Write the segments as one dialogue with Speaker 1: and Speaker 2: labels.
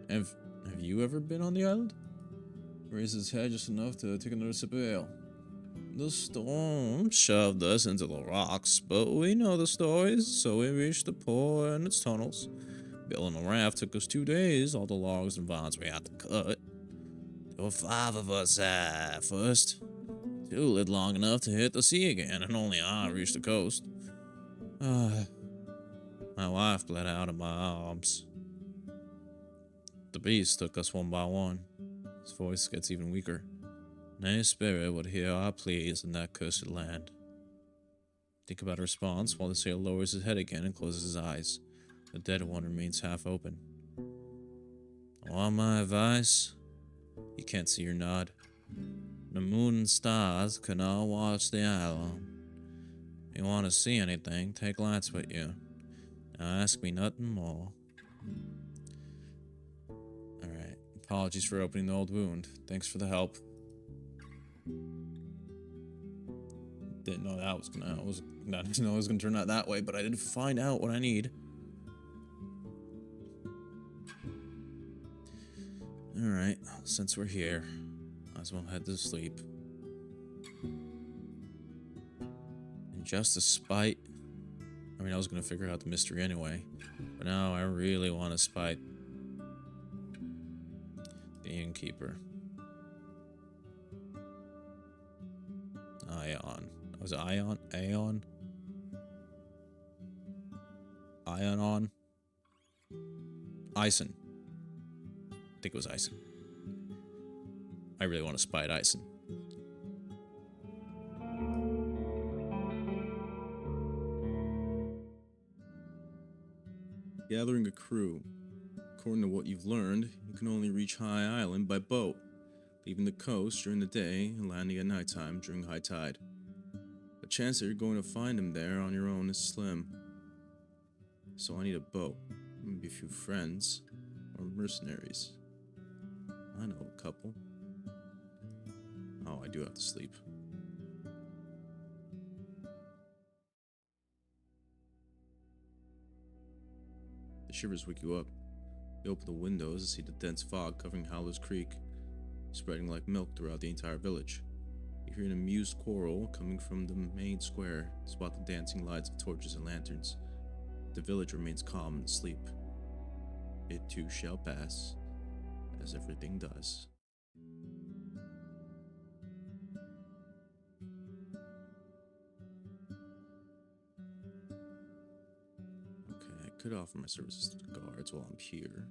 Speaker 1: Have you ever been on the island? Raised his head just enough to take another sip of ale. The storm shoved us into the rocks, but we know the stories, so we reached the port and its tunnels. Building a raft took us 2 days, all the logs and vines we had to cut. There were 5 of us at first. 2 lived long enough to hit the sea again, and only I reached the coast. My wife bled out of my arms. The beast took us one by one. His voice gets even weaker. Nay spirit would hear our pleas in that cursed land. Think about a response while the sailor lowers his head again and closes his eyes. The dead one remains half open. Want my advice? You can't see your nod. The moon and stars cannot watch the island. If you want to see anything, take lights with you. Now ask me nothing more. Alright, apologies for opening the old wound. Thanks for the help. Didn't know that was gonna. I didn't know it was gonna turn out that way, but I did find out what I need. Alright, since we're here, might as well head to sleep. And just to spite, I mean, I was gonna figure out the mystery anyway, but now I really want to spite the innkeeper. Ion. Was it Ion? Aeon? Ionon? Ison. I think it was Ison. I really want to spite Ison. Gathering a crew. According to what you've learned, you can only reach High Island by boat, leaving the coast during the day and landing at nighttime during high tide. The chance that you're going to find him there on your own is slim. So I need a boat, maybe a few friends, or mercenaries. I know a couple. Oh, I do have to sleep. The shivers wake you up. You open the windows and see the dense fog covering Howler's Creek, spreading like milk throughout the entire village. You hear an amused quarrel coming from the main square, spot the dancing lights of torches and lanterns. The village remains calm and asleep. It too shall pass, as everything does. Okay, I could offer my services to the guards while I'm here.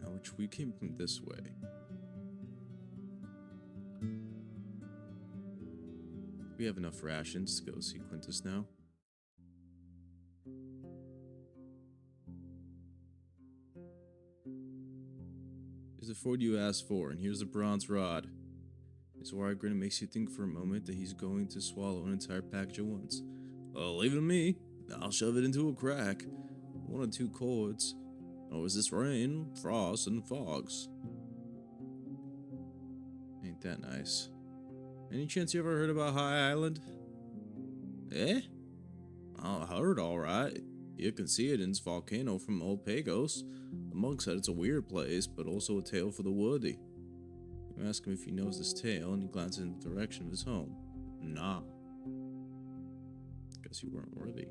Speaker 1: Now, which we came from this way. We have enough rations to go see Quintus now. Here's the food you asked for, and here's the bronze rod. His wide grin makes you think for a moment that he's going to swallow an entire package at once. Well, leave it to me. I'll shove it into a crack. 1 or 2 chords. Oh, is this rain, frost, and fogs? Ain't that nice. Any chance you ever heard about High Island? Eh? I heard alright. You can see it in its volcano from Old Pagos. The monk said it's a weird place, but also a tale for the worthy. You ask him if he knows this tale, and he glances in the direction of his home. Nah. Guess you weren't worthy.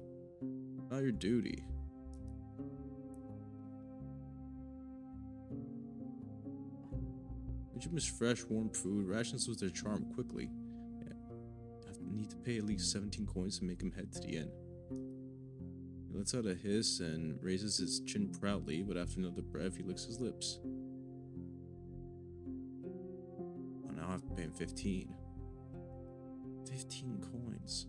Speaker 1: Not your duty. Would you miss fresh, warm food? Rations lose their charm quickly. Yeah. I need to pay at least 17 coins to make him head to the inn. He lets out a hiss and raises his chin proudly, but after another breath, he licks his lips. Oh, now I have to pay him 15. 15 coins.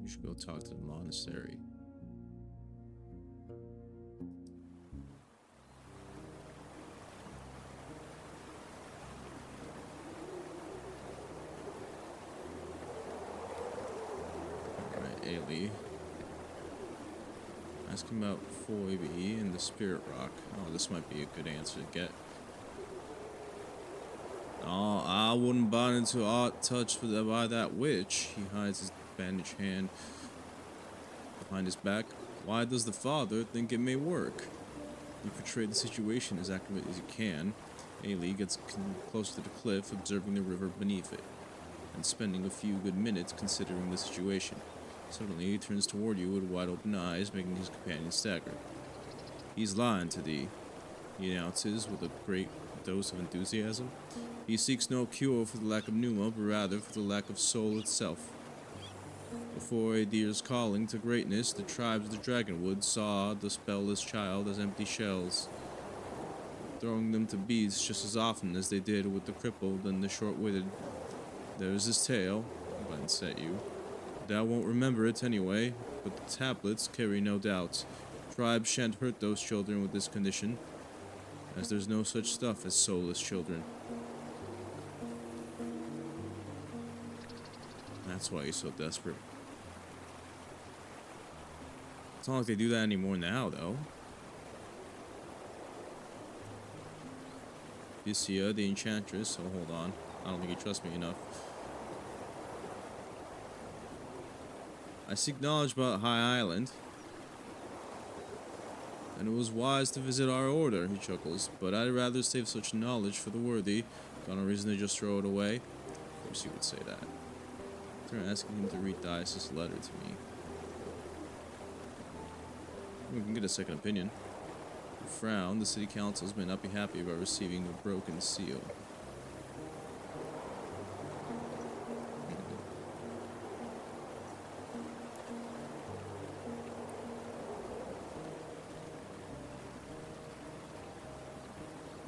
Speaker 1: We should go talk to the monastery. Ailey. Ask him about Phoebe and the Spirit Rock. Oh, this might be a good answer to get. Oh, I wouldn't buy into aught touched by that witch. He hides his bandaged hand behind his back. Why does the father think it may work? You portray the situation as accurately as you can. Ailey gets close to the cliff, observing the river beneath it, and spending a few good minutes considering the situation. Suddenly, he turns toward you with wide open eyes, making his companion stagger. He's lying to thee, he announces with a great dose of enthusiasm. He seeks no cure for the lack of pneuma, but rather for the lack of soul itself. Before Adir's calling to greatness, the tribes of the Dragonwood saw the spellless child as empty shells, throwing them to beasts just as often as they did with the crippled and the short-witted. There's his tale, glance at you. Thou won't remember it anyway, but the tablets carry no doubt. Tribes shan't hurt those children with this condition, as there's no such stuff as soulless children. That's why he's so desperate. It's not like they do that anymore now, though. Lucia, the enchantress. Oh, hold on. I don't think you trust me enough. I seek knowledge about High Island, and it was wise to visit our order, he chuckles, but I'd rather save such knowledge for the worthy. Got no reason to just throw it away. Of course you would say that. They're asking him to read Dice's letter to me. We can get a second opinion. You frown. The city councils may not be happy about receiving a broken seal.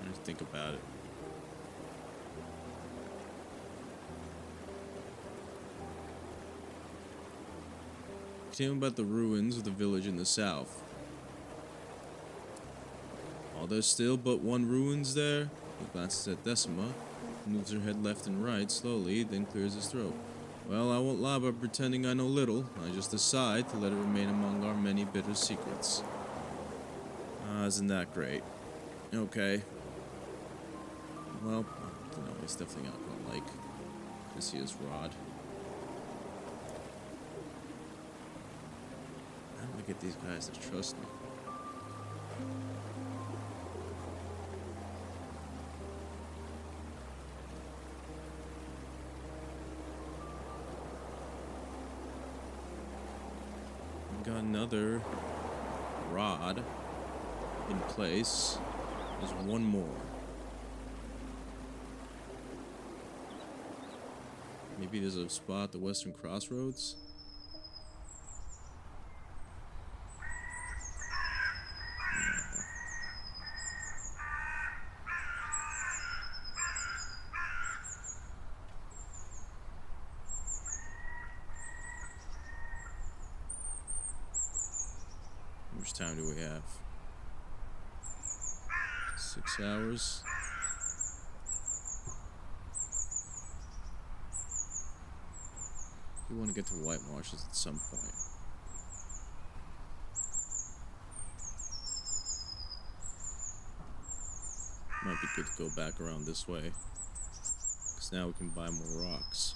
Speaker 1: Let's think about it. Tell him about the ruins of the village in the south. Oh, there's still but one ruins there? He glances at Decima, moves her head left and right slowly, then clears his throat. Well, I won't lie by pretending I know little. I just decide to let it remain among our many bitter secrets. Isn't that great? Okay. Well, I don't know, he's definitely not gonna like Lucia's rod. How do I get these guys to trust me? We've got another rod in place. There's one more. Maybe there's a spot at the Western Crossroads? How much time do we have? 6 hours. We want to get to White Marshes at some point. Might be good to go back around this way, because now we can buy more rocks.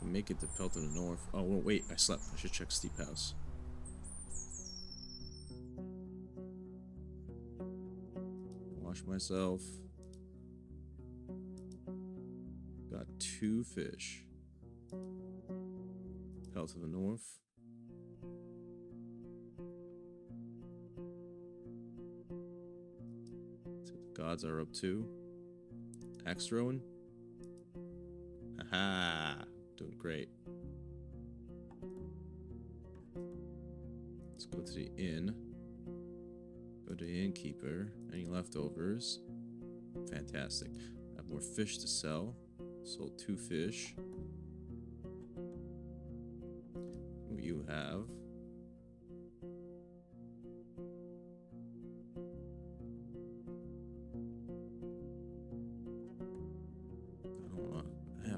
Speaker 1: We make it to Pelton North. Oh, well, wait, I slept. I should check Steep House. Wash myself. Got 2 fish. Pelt to the north. See what the gods are up to. Axe throwing. Aha! Doing great. Let's go to the inn. Go to the innkeeper. Any leftovers? Fantastic. I have more fish to sell. Sold 2 fish. What do you have?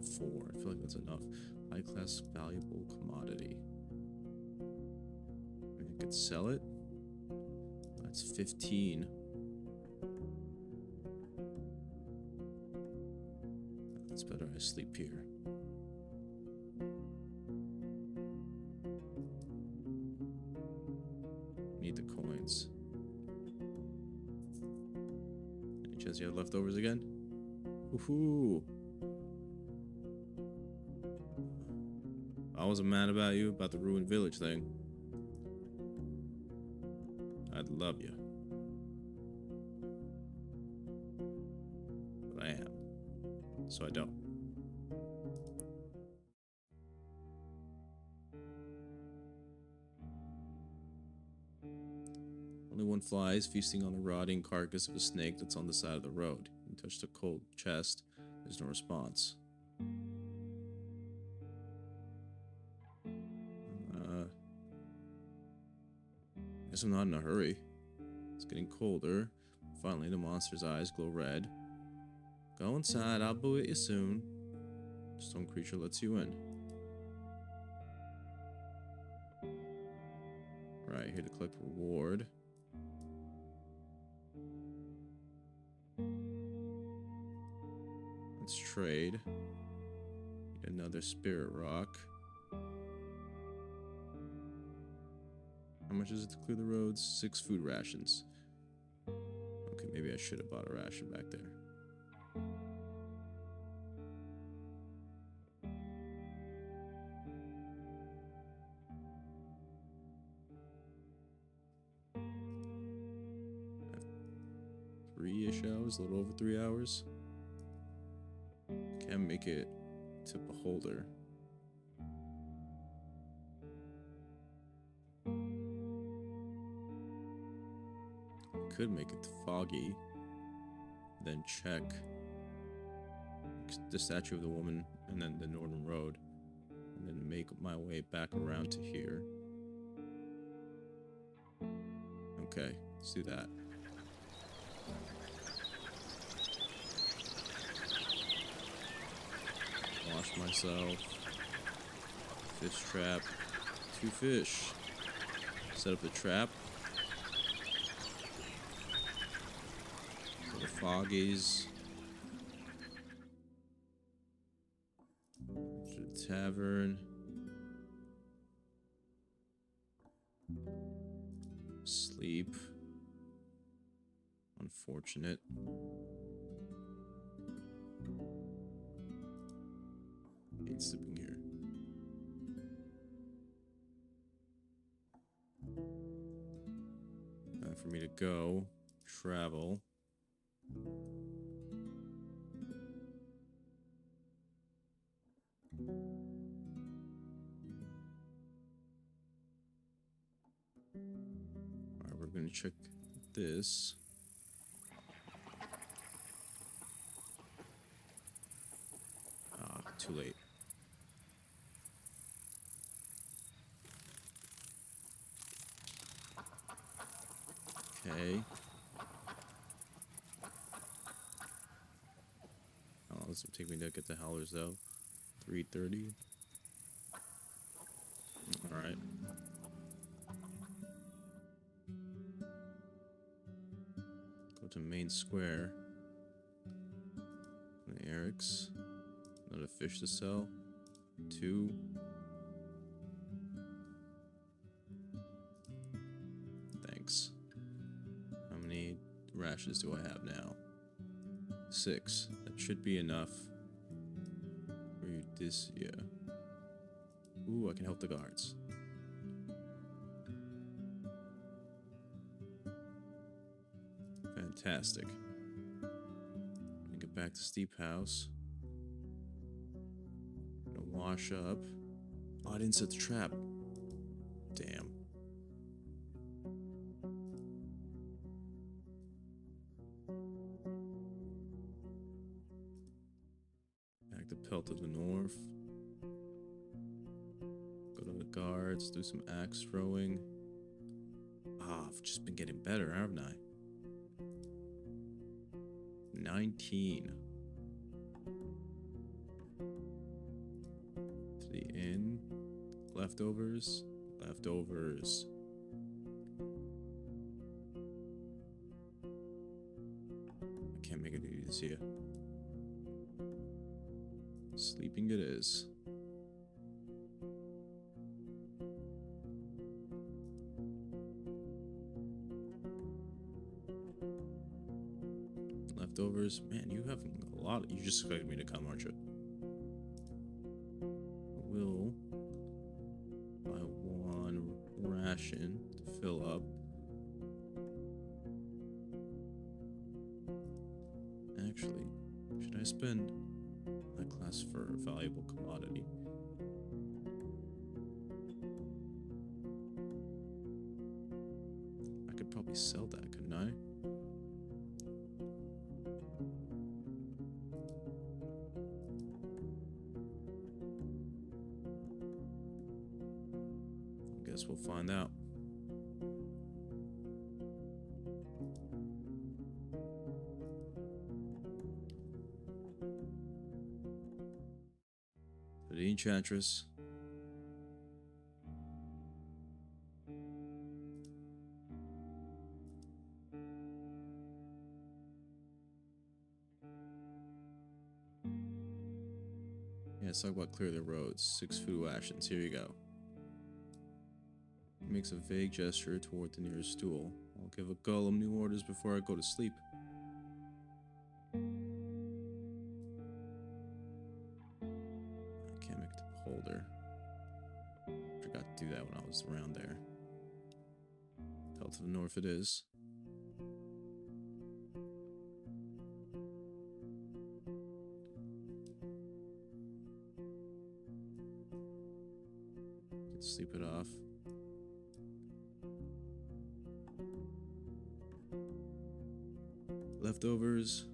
Speaker 1: have 4. I feel like that's enough. High class valuable commodity. I could sell it. That's 15. It's better I sleep here. Need the coins. Any chance you have leftovers again? Woohoo! I wasn't mad about you about the ruined village thing. I'd love you. But I am. So I don't. Only one fly is feasting on the rotting carcass of a snake that's on the side of the road. You touch the cold chest. There's no response. Guess I'm not in a hurry. It's getting colder. Finally, the monster's eyes glow red. Go inside, I'll be with you soon. The stone creature lets you in. Right, here to collect reward. Let's trade. Get another spirit rock. How much is it to clear the roads? 6 food rations. Okay, maybe I should have bought a ration back there. Three-ish hours, a little over 3 hours. Can't make it to Beholder. Could make it to Foggy, then check the statue of the woman and then the northern road, and then make my way back around to here. Okay, let's do that. Wash myself. Fish trap. 2 fish. Set up the trap. The Foggies. To the tavern. Sleep. Unfortunate. Hate sleeping here. Time for me to go. Travel. Alright, we're gonna check this. Ah, too late. Okay. How long does it take me to get the howlers though? 3:30. Alright. Go to main square. Go to Eric's. Another fish to sell. 2. Thanks. How many rashes do I have now? 6. That should be enough. For you this, yeah. Ooh, I can help the guards. Fantastic. Get back to Steep House. Gonna wash up. Oh, I didn't set the trap. Damn. Back to Pelt of the North. Go to the guards, do some axe throwing. Ah, I've just been getting better, haven't I? 19. Leftovers. Leftovers. I can't make it easier. Sleeping it is. Leftovers. Man, you have a lot. You just expected me to come, aren't you? Will buy one ration to fill up. Actually, should I spend my class for a valuable commodity? I could probably sell that, couldn't I? I guess we'll find out. To the Enchantress. Yeah, let's talk about clear the roads. 6 food rations. Here you go. He makes a vague gesture toward the nearest stool. I'll give a golem new orders before I go to sleep. I can't make the beholder. Forgot to do that when I was around there. Tell to the north it is. Can sleep it off. Leftovers.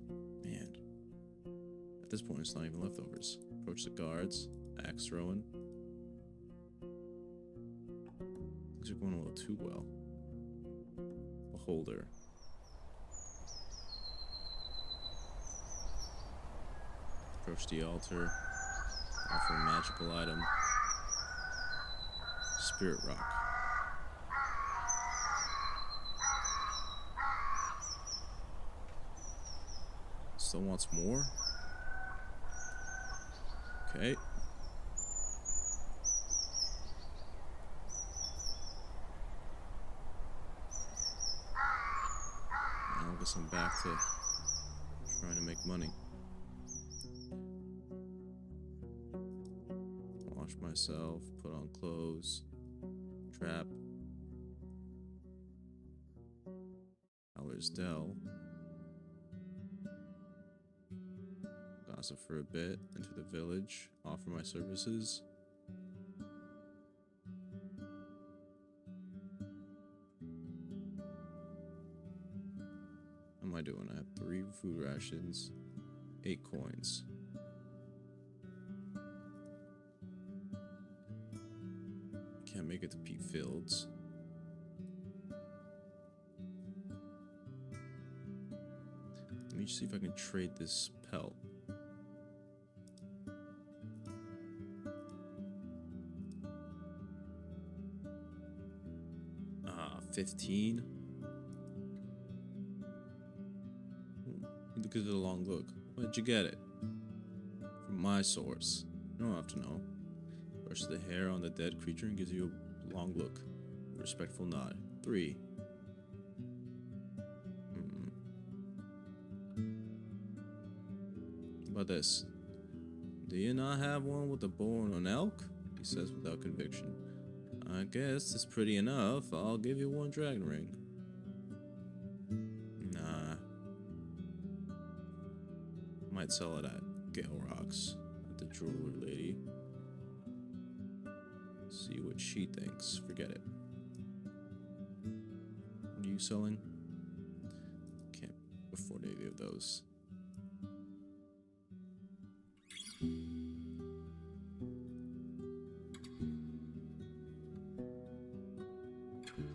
Speaker 1: Man. At this point, it's not even leftovers. Approach the guards. Axe throwing. Things are going a little too well. Beholder. Approach the altar. Offer a magical item. Spirit rock. Still wants more? Okay. Now I guess I'm back to trying to make money. Wash myself, put on clothes, trap. Howler's Dell. Gossip for a bit, into the village, offer my services. How am I doing? I have 3 food rations, 8 coins. Can't make it to Pete Fields. Let me see if I can trade this pelt. 15. Look at the long look. Where'd you get it? From my source. You don't have to know. Brush the hair on the dead creature and gives you a long look. A respectful nod. 3. How about this? Do you not have one with a bow and an elk? He says without conviction. I guess it's pretty enough. I'll give you 1 dragon ring. Nah. Might sell it at Gale Rocks, at the jewelry lady. See what she thinks. Forget it. What are you selling? Can't afford any of those.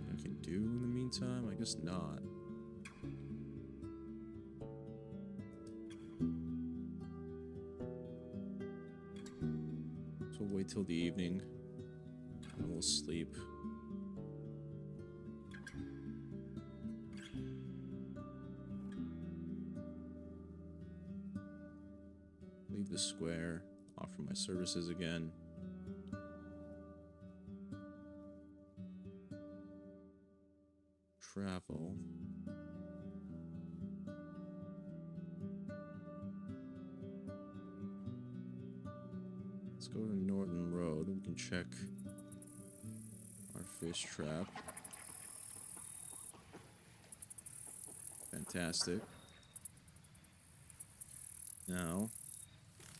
Speaker 1: I can do in the meantime? I guess not. So we'll wait till the evening. asleep. Leave the square. Offer my services again. Travel. Let's go to the Northern Road. We can check our fish trap. Fantastic. Now,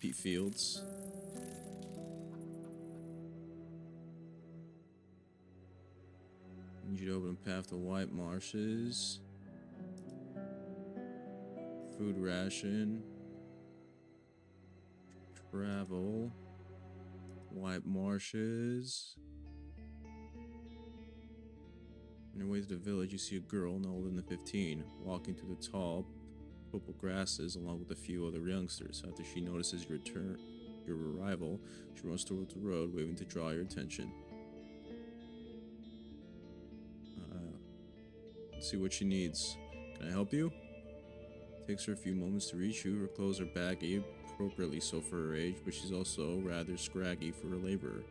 Speaker 1: peat fields. Need you to open a path to white marshes. Food ration. Travel. White marshes. On your way to the village, you see a girl no older than 15 walking through the tall purple grasses along with a few other youngsters. After she notices your arrival, she runs towards the road, waving to draw your attention. Let's see what she needs. Can I help you? Takes her a few moments to reach you. Her clothes are baggy, appropriately so for her age, but she's also rather scraggy for a laborer.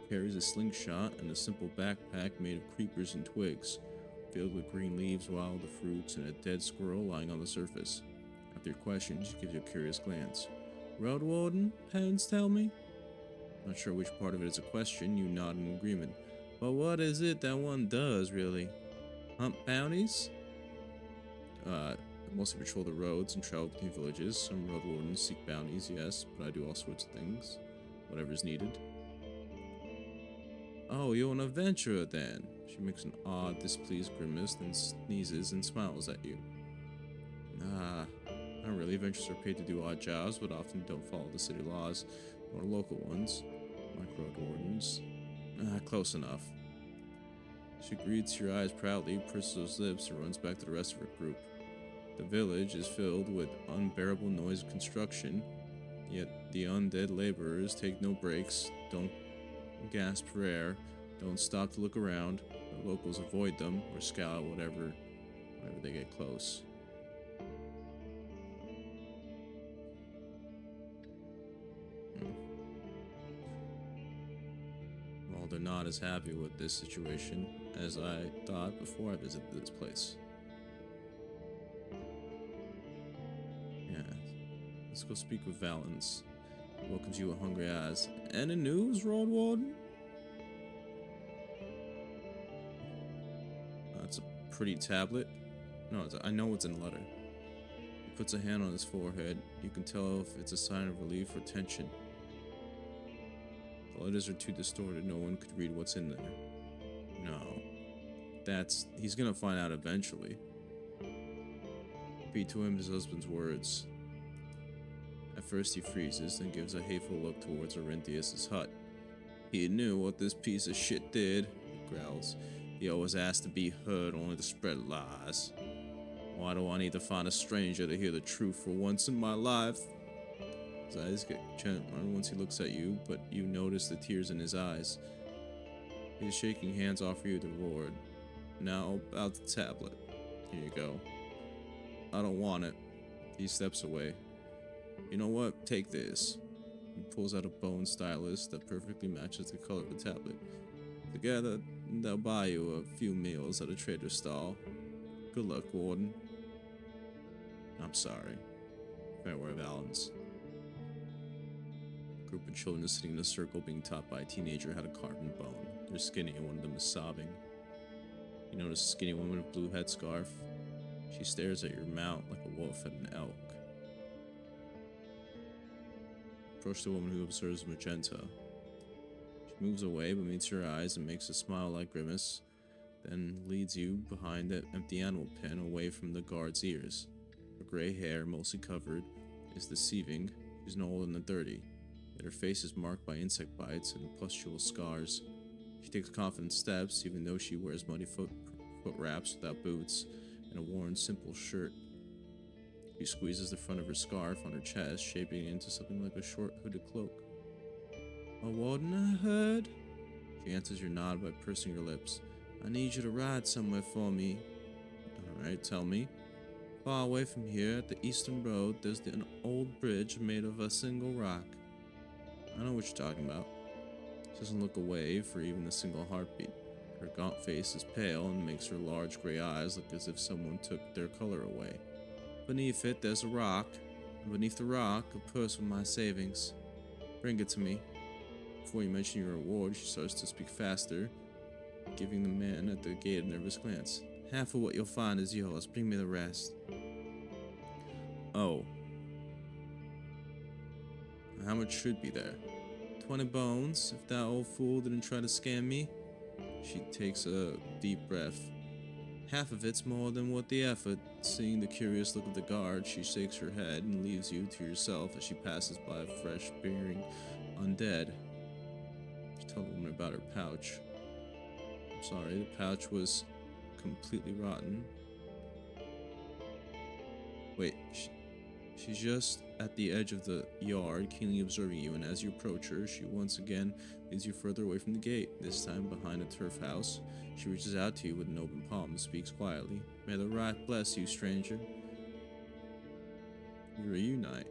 Speaker 1: Carries a slingshot and a simple backpack made of creepers and twigs, filled with green leaves, wild fruits, and a dead squirrel lying on the surface. After your question, she gives you a curious glance. Roadwarden, parents tell me? Not sure which part of it is a question, you nod in agreement. But what is it that one does, really? Hunt bounties? I mostly patrol the roads and travel between villages. Some road wardens seek bounties, yes, but I do all sorts of things. Whatever's needed. Oh, you're an adventurer then. She makes an odd, displeased grimace, then sneezes and smiles at you. Not really. Adventurers are paid to do odd jobs, but often don't follow the city laws, or local ones, like road wardens. Close enough. She greets your eyes proudly, purses those lips, and runs back to the rest of her group. The village is filled with unbearable noise of construction, yet the undead laborers take no breaks, don't gasp for air, don't stop to look around. The locals avoid them or scowl whenever they get close. Well, they're not as happy with this situation as I thought before I visited this place. Yeah, let's go speak with Valens. He welcomes you with hungry eyes. Any news, Roadwarden? It's a pretty tablet. No, I know it's in a letter. He puts a hand on his forehead. You can tell if it's a sign of relief or tension. The letters are too distorted, no one could read what's in there. No. He's gonna find out eventually. Repeat to him his husband's words. At first he freezes, then gives a hateful look towards Orinthius' hut. He knew what this piece of shit did, he growls. He always asked to be heard, only to spread lies. Why do I need to find a stranger to hear the truth for once in my life? His eyes get gentler once he looks at you, but you notice the tears in his eyes. His shaking hands offer you the reward. Now about the tablet. Here you go. I don't want it. He steps away. You know what? Take this. He pulls out a bone stylus that perfectly matches the color of the tablet. Together, they'll buy you a few meals at a trader's stall. Good luck, Warden. I'm sorry. Farewell, Valens. A group of children is sitting in a circle being taught by a teenager how to carve in bone. They're skinny and one of them is sobbing. You notice a skinny woman with a blue headscarf. She stares at your mount like a wolf at an elk. Approach the woman who observes magenta. She moves away but meets your eyes and makes a smile-like grimace, then leads you behind the empty animal pen away from the guard's ears. Her gray hair, mostly covered, is deceiving. She's no older than 30, yet her face is marked by insect bites and pustule scars. She takes confident steps, even though she wears muddy foot wraps without boots and a worn, simple shirt. She squeezes the front of her scarf on her chest, shaping it into something like a short hooded cloak. A warden, I heard? She answers your nod by pursing her lips. I need you to ride somewhere for me. Alright, tell me. Far away from here, at the eastern road, there's an old bridge made of a single rock. I know what you're talking about. She doesn't look away for even a single heartbeat. Her gaunt face is pale and makes her large gray eyes look as if someone took their color away. Beneath it, there's a rock, and beneath the rock, a purse with my savings. Bring it to me. Before you mention your reward, she starts to speak faster, giving the man at the gate a nervous glance. Half of what you'll find is yours. Bring me the rest. Oh. How much should be there? 20 bones, if that old fool didn't try to scam me. She takes a deep breath. Half of it's more than worth the effort. Seeing the curious look of the guard, she shakes her head and leaves you to yourself as she passes by a fresh-bearing undead. She told the woman about her pouch. I'm sorry, the pouch was completely rotten. Wait, she's just at the edge of the yard, keenly observing you, and as you approach her, she once again leads you further away from the gate, this time behind a turf house. She reaches out to you with an open palm and speaks quietly. May the right bless you, stranger. You reunite.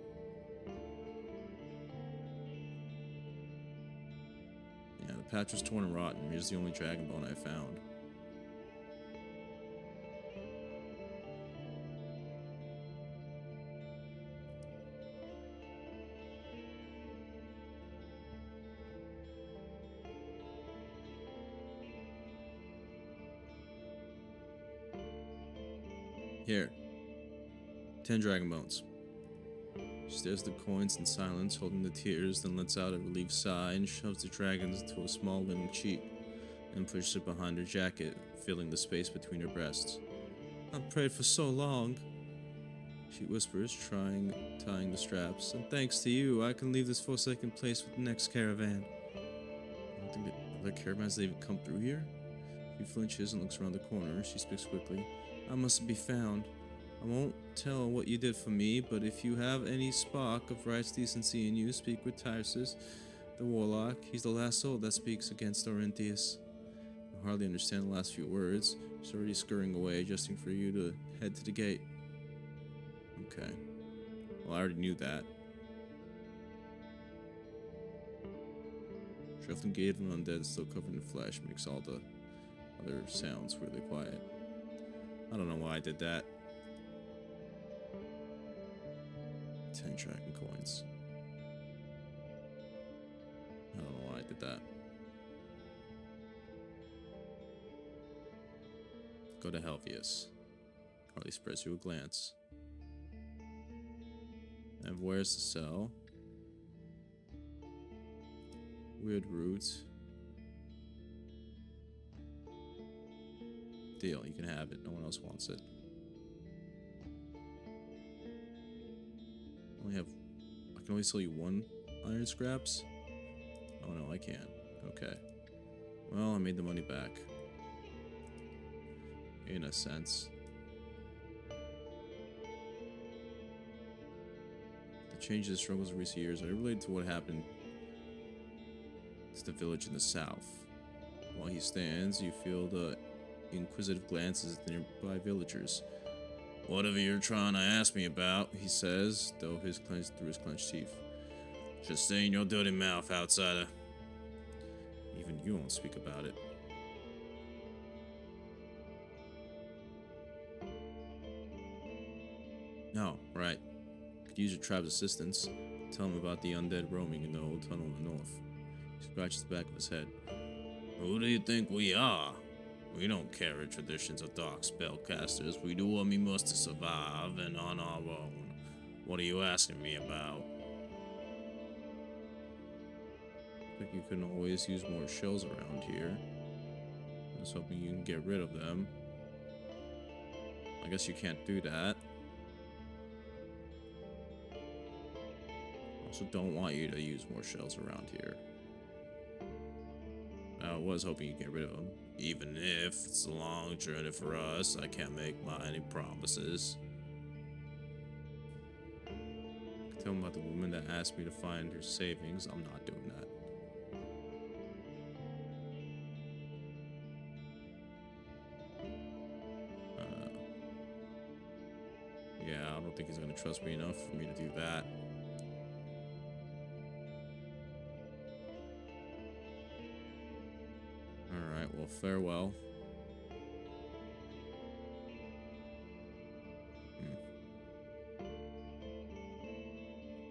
Speaker 1: Yeah, the patch was torn and rotten. Here's the only dragon bone I found. Here. 10 dragon bones. She stares at the coins in silence, holding the tears, then lets out a relieved sigh and shoves the dragons into a small linen sheet and pushes it behind her jacket, filling the space between her breasts. I've prayed for so long, she whispers, tying the straps, and thanks to you, I can leave this forsaken place with the next caravan. I don't think that other caravans even come through here. She flinches and looks around the corner. She speaks quickly. I must be found. I won't tell what you did for me, but if you have any spark of right's decency in you, speak with Tysus, the warlock. He's the last soul that speaks against Orinthius. I hardly understand the last few words. She's already scurrying away, adjusting for you to head to the gate. Okay. Well, I already knew that. Shuffling gate of an undead still covered in flesh makes all the other sounds really quiet. I don't know why I did that. 10 dragon coins. I don't know why I did that. Go to Helvius. Harley spreads you a glance. And where's the cell? Weird roots. Deal, you can have it. No one else wants it. I can only sell you 1 iron scraps? Oh no, I can't. Okay. Well, I made the money back. In a sense. The changes and struggles of recent years are related to what happened to the village in the south. While he stands, you feel the inquisitive glances of the nearby villagers. Whatever you're trying to ask me about, he says, through his clenched teeth. Just stay in your dirty mouth, outsider. Even you won't speak about it. No, right. Could use your tribe's assistance. Tell him about the undead roaming in the old tunnel in the north. He scratches the back of his head. Who do you think we are? We don't carry traditions of dark spellcasters. We do what we must to survive, and on our own. What are you asking me about? I think you can always use more shells around here. I was hoping you can get rid of them. I guess you can't do that. Also don't want you to use more shells around here. I was hoping you'd get rid of them. Even if it's a long journey for us, I can't make any promises. Tell him about the woman that asked me to find her savings. I'm not doing that. don't think he's gonna trust me enough for me to do that. Alright, well, farewell.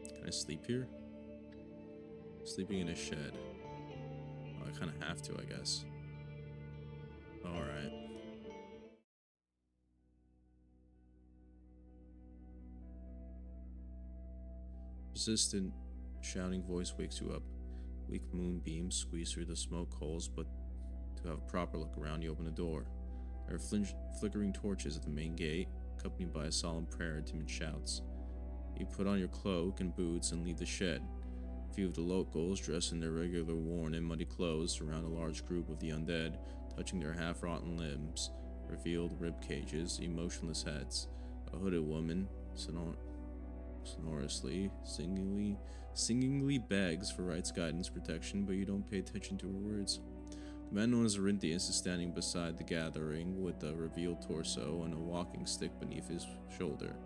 Speaker 1: Can I sleep here? Sleeping in a shed. Oh, I kind of have to, I guess. Alright. Persistent shouting voice wakes you up. Weak moonbeams squeeze through the smoke holes, but to have a proper look around, you open the door. There are flickering torches at the main gate, accompanied by a solemn prayer and timid shouts. You put on your cloak and boots and leave the shed. A few of the locals, dressed in their regular worn and muddy clothes, surround a large group of the undead, touching their half-rotten limbs, revealed rib cages, emotionless heads. A hooded woman, sonorously, singingly begs for Right's guidance protection, but you don't pay attention to her words. The man known as Arinthius is standing beside the gathering with a revealed torso and a walking stick beneath his shoulder.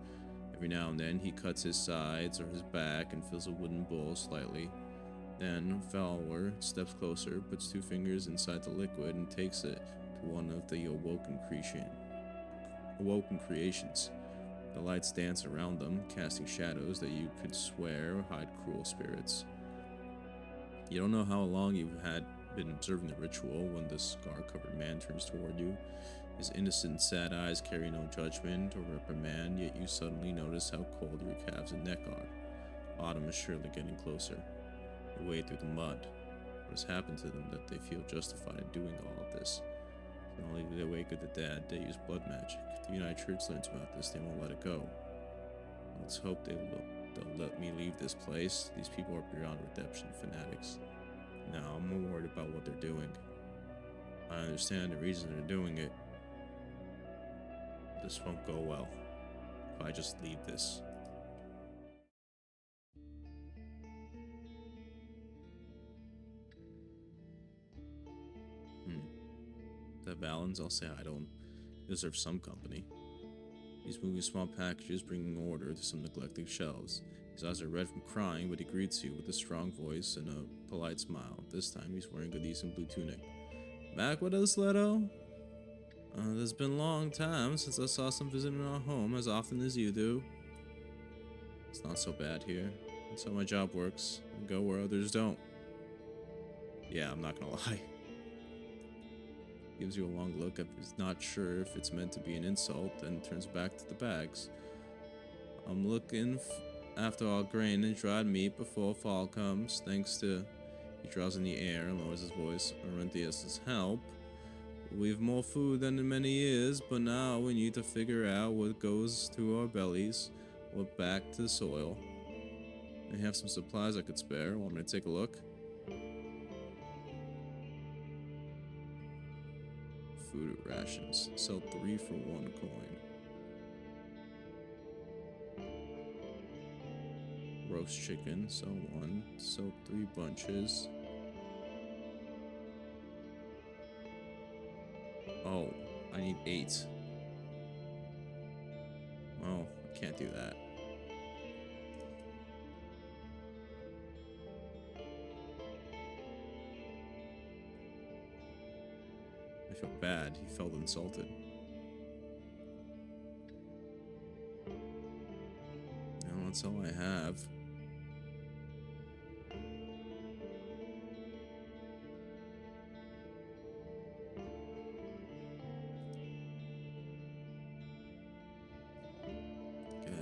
Speaker 1: Every now and then he cuts his sides or his back and fills a wooden bowl slightly. Then Fowler steps closer, puts 2 fingers inside the liquid, and takes it to one of the awoken creations. The lights dance around them, casting shadows that you could swear hide cruel spirits. You don't know how long you had been observing the ritual when the scar-covered man turns toward you. His innocent, sad eyes carry no judgment or reprimand, yet you suddenly notice how cold your calves and neck are. Autumn is surely getting closer. You wade through the mud. What has happened to them that they feel justified in doing all of this? Not only do they wake up the dead, they use blood magic. If the United Church learns about this, they won't let it go. Let's hope they'll let me leave this place. These people are beyond redemption fanatics. Now, I'm more worried about what they're doing. I understand the reason they're doing it. This won't go well if I just leave this. That Valens, I'll say I don't deserve some company. He's moving small packages, bringing order to some neglected shelves. His eyes are red from crying, but he greets you with a strong voice and a polite smile. This time he's wearing a decent blue tunic. Back with us, Leto? There's been a long time since I saw some visiting our home as often as you do. It's not so bad here. That's how my job works. I go where others don't. Yeah, I'm not gonna lie. Gives you a long look, he's not sure if it's meant to be an insult, then turns back to the bags. I'm looking after all grain and dried meat before fall comes, thanks to, he draws in the air and lowers his voice, Arinthius' help. We've more food than in many years, but now we need to figure out what goes to our bellies, what back to the soil. I have some supplies I could spare. Want me to take a look? Food rations. Sell 3 for 1 coin. Roast chicken. Sell 1. Sell 3 bunches. Oh, I need 8. Well, I can't do that. I feel bad. He felt insulted. No, that's all I have.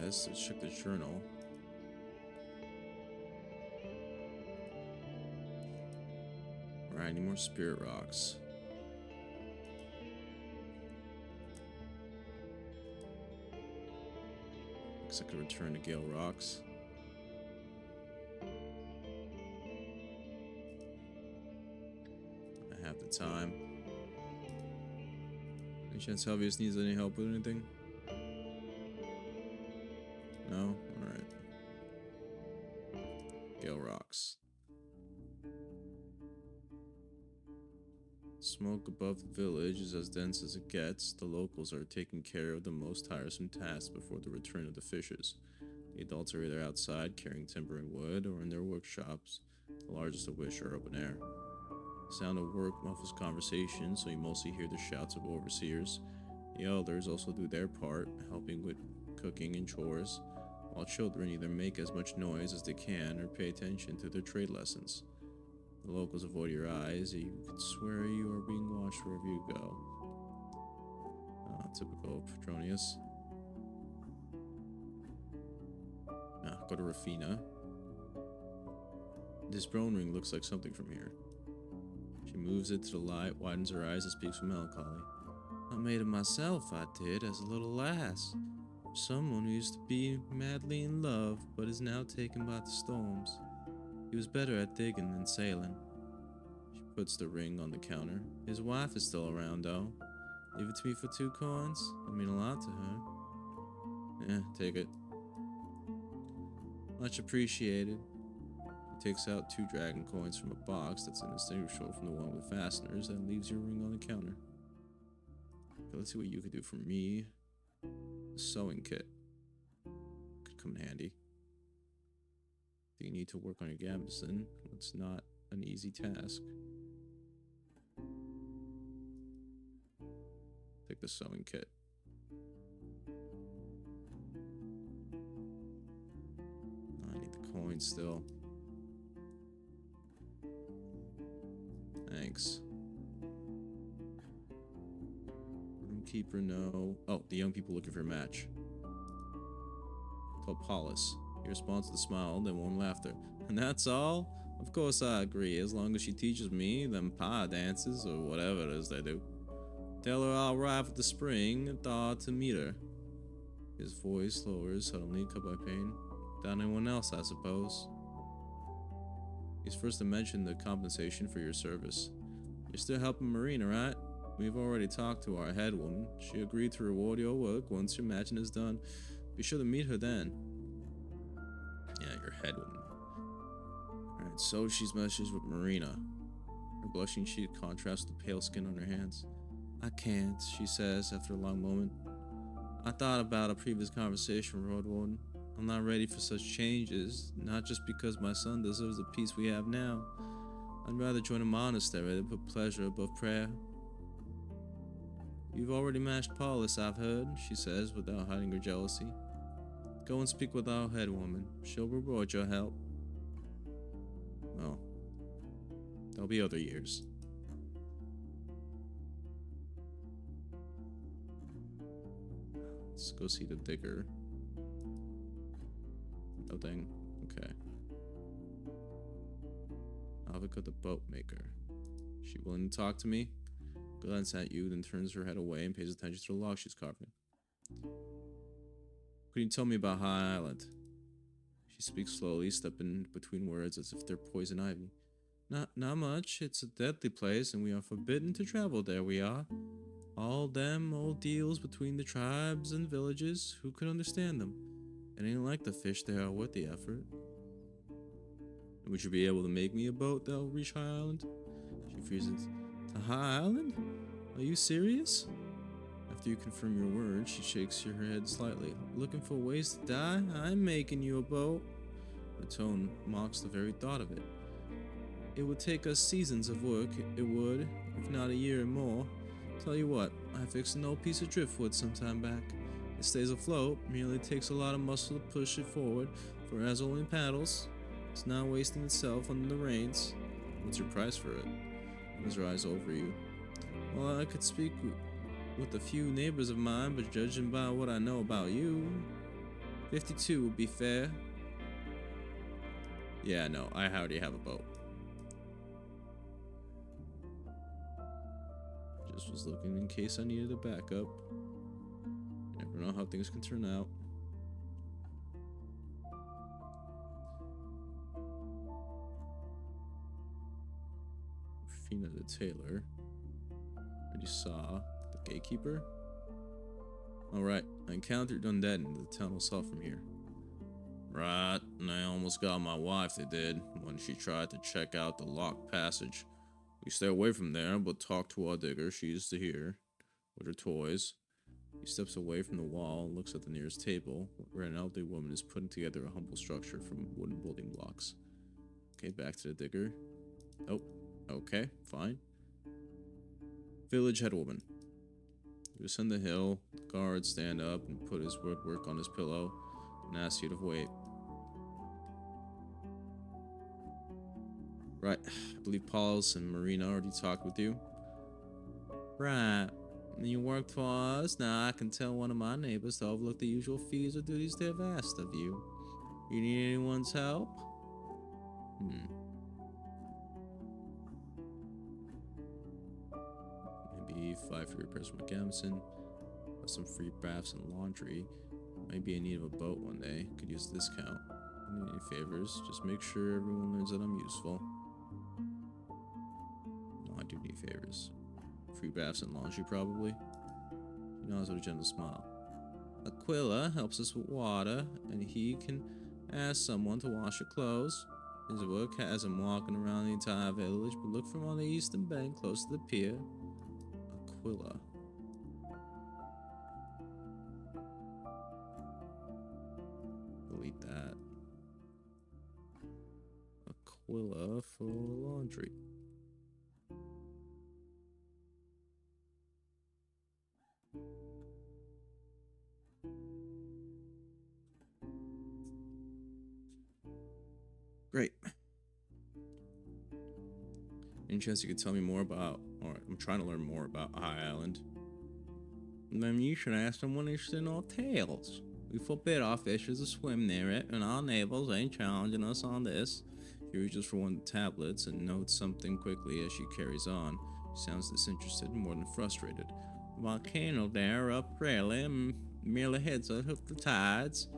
Speaker 1: Guess let's check the journal. Alright, any more spirit rocks? Looks like a return to Gale Rocks. I have the time. Any chance Helvius needs any help with anything? No? Alright. Gale Rocks. Smoke above the village is as dense as it gets. The locals are taking care of the most tiresome tasks before the return of the fishers. The adults are either outside carrying timber and wood or in their workshops, the largest of which are open air. The sound of work muffles conversation, so you mostly hear the shouts of overseers. The elders also do their part, helping with cooking and chores, while children either make as much noise as they can or pay attention to their trade lessons. The locals avoid your eyes, you could swear you are being watched wherever you go. Typical Petronius. Go to Rafina. This bone ring looks like something from here. She moves it to the light, widens her eyes, and speaks with melancholy. I made it myself, I did, as a little lass. Someone who used to be madly in love, but is now taken by the storms. He was better at digging than sailing. She puts the ring on the counter. His wife is still around, though. Leave it to me for 2 coins. I mean a lot to her. Take it. Much appreciated. He takes out 2 dragon coins from a box that's indistinguishable from the one with fasteners and leaves your ring on the counter. Okay, let's see what you could do for me. A sewing kit. Could come in handy. Do you need to work on your gambeson? It's not an easy task. Take the sewing kit. I need the coin still. Thanks. Roomkeeper, no. Oh, the young people looking for a match. Told Paulus. He responds with a smile, then warm laughter. And that's all? Of course I agree, as long as she teaches me them pie dances or whatever it is they do. Tell her I'll arrive at the spring and thaw to meet her. His voice lowers suddenly, cut by pain. Without anyone else, I suppose. He's first to mention the compensation for your service. You're still helping Marina, right? We've already talked to our head woman. She agreed to reward your work once your matching is done. Be sure to meet her then. Yeah, your head woman. Alright, so she's messaged with Marina. Her blushing cheek contrasts with the pale skin on her hands. I can't, she says after a long moment. I thought about a previous conversation with Roadwarden. I'm not ready for such changes, not just because my son deserves the peace we have now. I'd rather join a monastery than put pleasure above prayer. You've already matched Paulus, I've heard, she says without hiding her jealousy. Go and speak with our head woman. She'll reward your help. Well, there'll be other years. Let's go see the digger. Nothing. Okay. Avika the boat maker. She willing to talk to me? Glance at you, then turns her head away and pays attention to the log she's carving. Can you tell me about High Island? She speaks slowly, stepping between words as if they're poison ivy. Not much. It's a deadly place, and we are forbidden to travel there, we are. All them old deals between the tribes and villages, who could understand them? It ain't like the fish there are worth the effort. Would you be able to make me a boat that'll reach High Island? She freezes. To High Island? Are you serious? After you confirm your words, she shakes her head slightly. Looking for ways to die? I'm making you a boat. Her tone mocks the very thought of it. It would take us seasons of work, it would, if not a year or more. Tell you what, I fixed an old piece of driftwood some time back. It stays afloat, merely takes a lot of muscle to push it forward, for it has only paddles. It's not wasting itself under the rains. What's your price for it? Moves her eyes over you. Well, I could speak with a few neighbors of mine, but judging by what I know about you, 52 would be fair. Yeah, no, I already have a boat. Just was looking in case I needed a backup. You never know how things can turn out. Fina the tailor. Already saw the gatekeeper. Alright, I encountered undead in the tunnel south from here. Right, and I almost got my wife, they did, when she tried to check out the locked passage. You stay away from there, but talk to our digger. She's to here with her toys. He steps away from the wall and looks at the nearest table, where an elderly woman is putting together a humble structure from wooden building blocks. Okay, back to the digger. Oh, okay, fine. Village headwoman. You ascend the hill, the guards stand up and put his work on his pillow and ask you to wait. Right, I believe Pauls and Marina already talked with you. Right. You worked for us. Now I can tell one of my neighbors to overlook the usual fees or duties they've asked of you. You need anyone's help? Maybe 5 free repairs from Gamson, some free baths and laundry. Might be in need of a boat one day. Could use a discount. Need any favors? Just make sure everyone learns that I'm useful. No, I do need favors. Free baths and laundry, probably. He nods with a gentle smile. Aquila helps us with water, and he can ask someone to wash your clothes. His work has him walking around the entire village, but look from on the eastern bank close to the pier. Aquila. Delete that. Aquila for laundry. Great. Any chance you could tell me more about, or I'm trying to learn more about High Island? Then you should ask someone interested in our tales. We forbid our fishers to swim near it, and our neighbors ain't challenging us on this. She reaches for one of the tablets and notes something quickly as she carries on. She sounds disinterested, more than frustrated. The volcano there up rarely and merely hits us with the tides.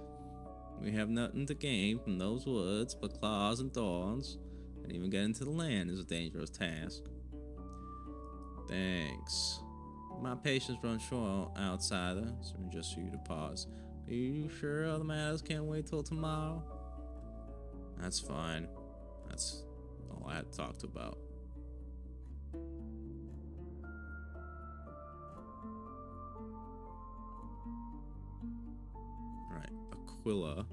Speaker 1: We have nothing to gain from those woods but claws and thorns, and even getting to the land is a dangerous task. Thanks. My patience runs short, outsider, so just for you to pause. Are you sure other matters can't wait till tomorrow? That's fine. That's all I had to talk about. Alright, Aquila.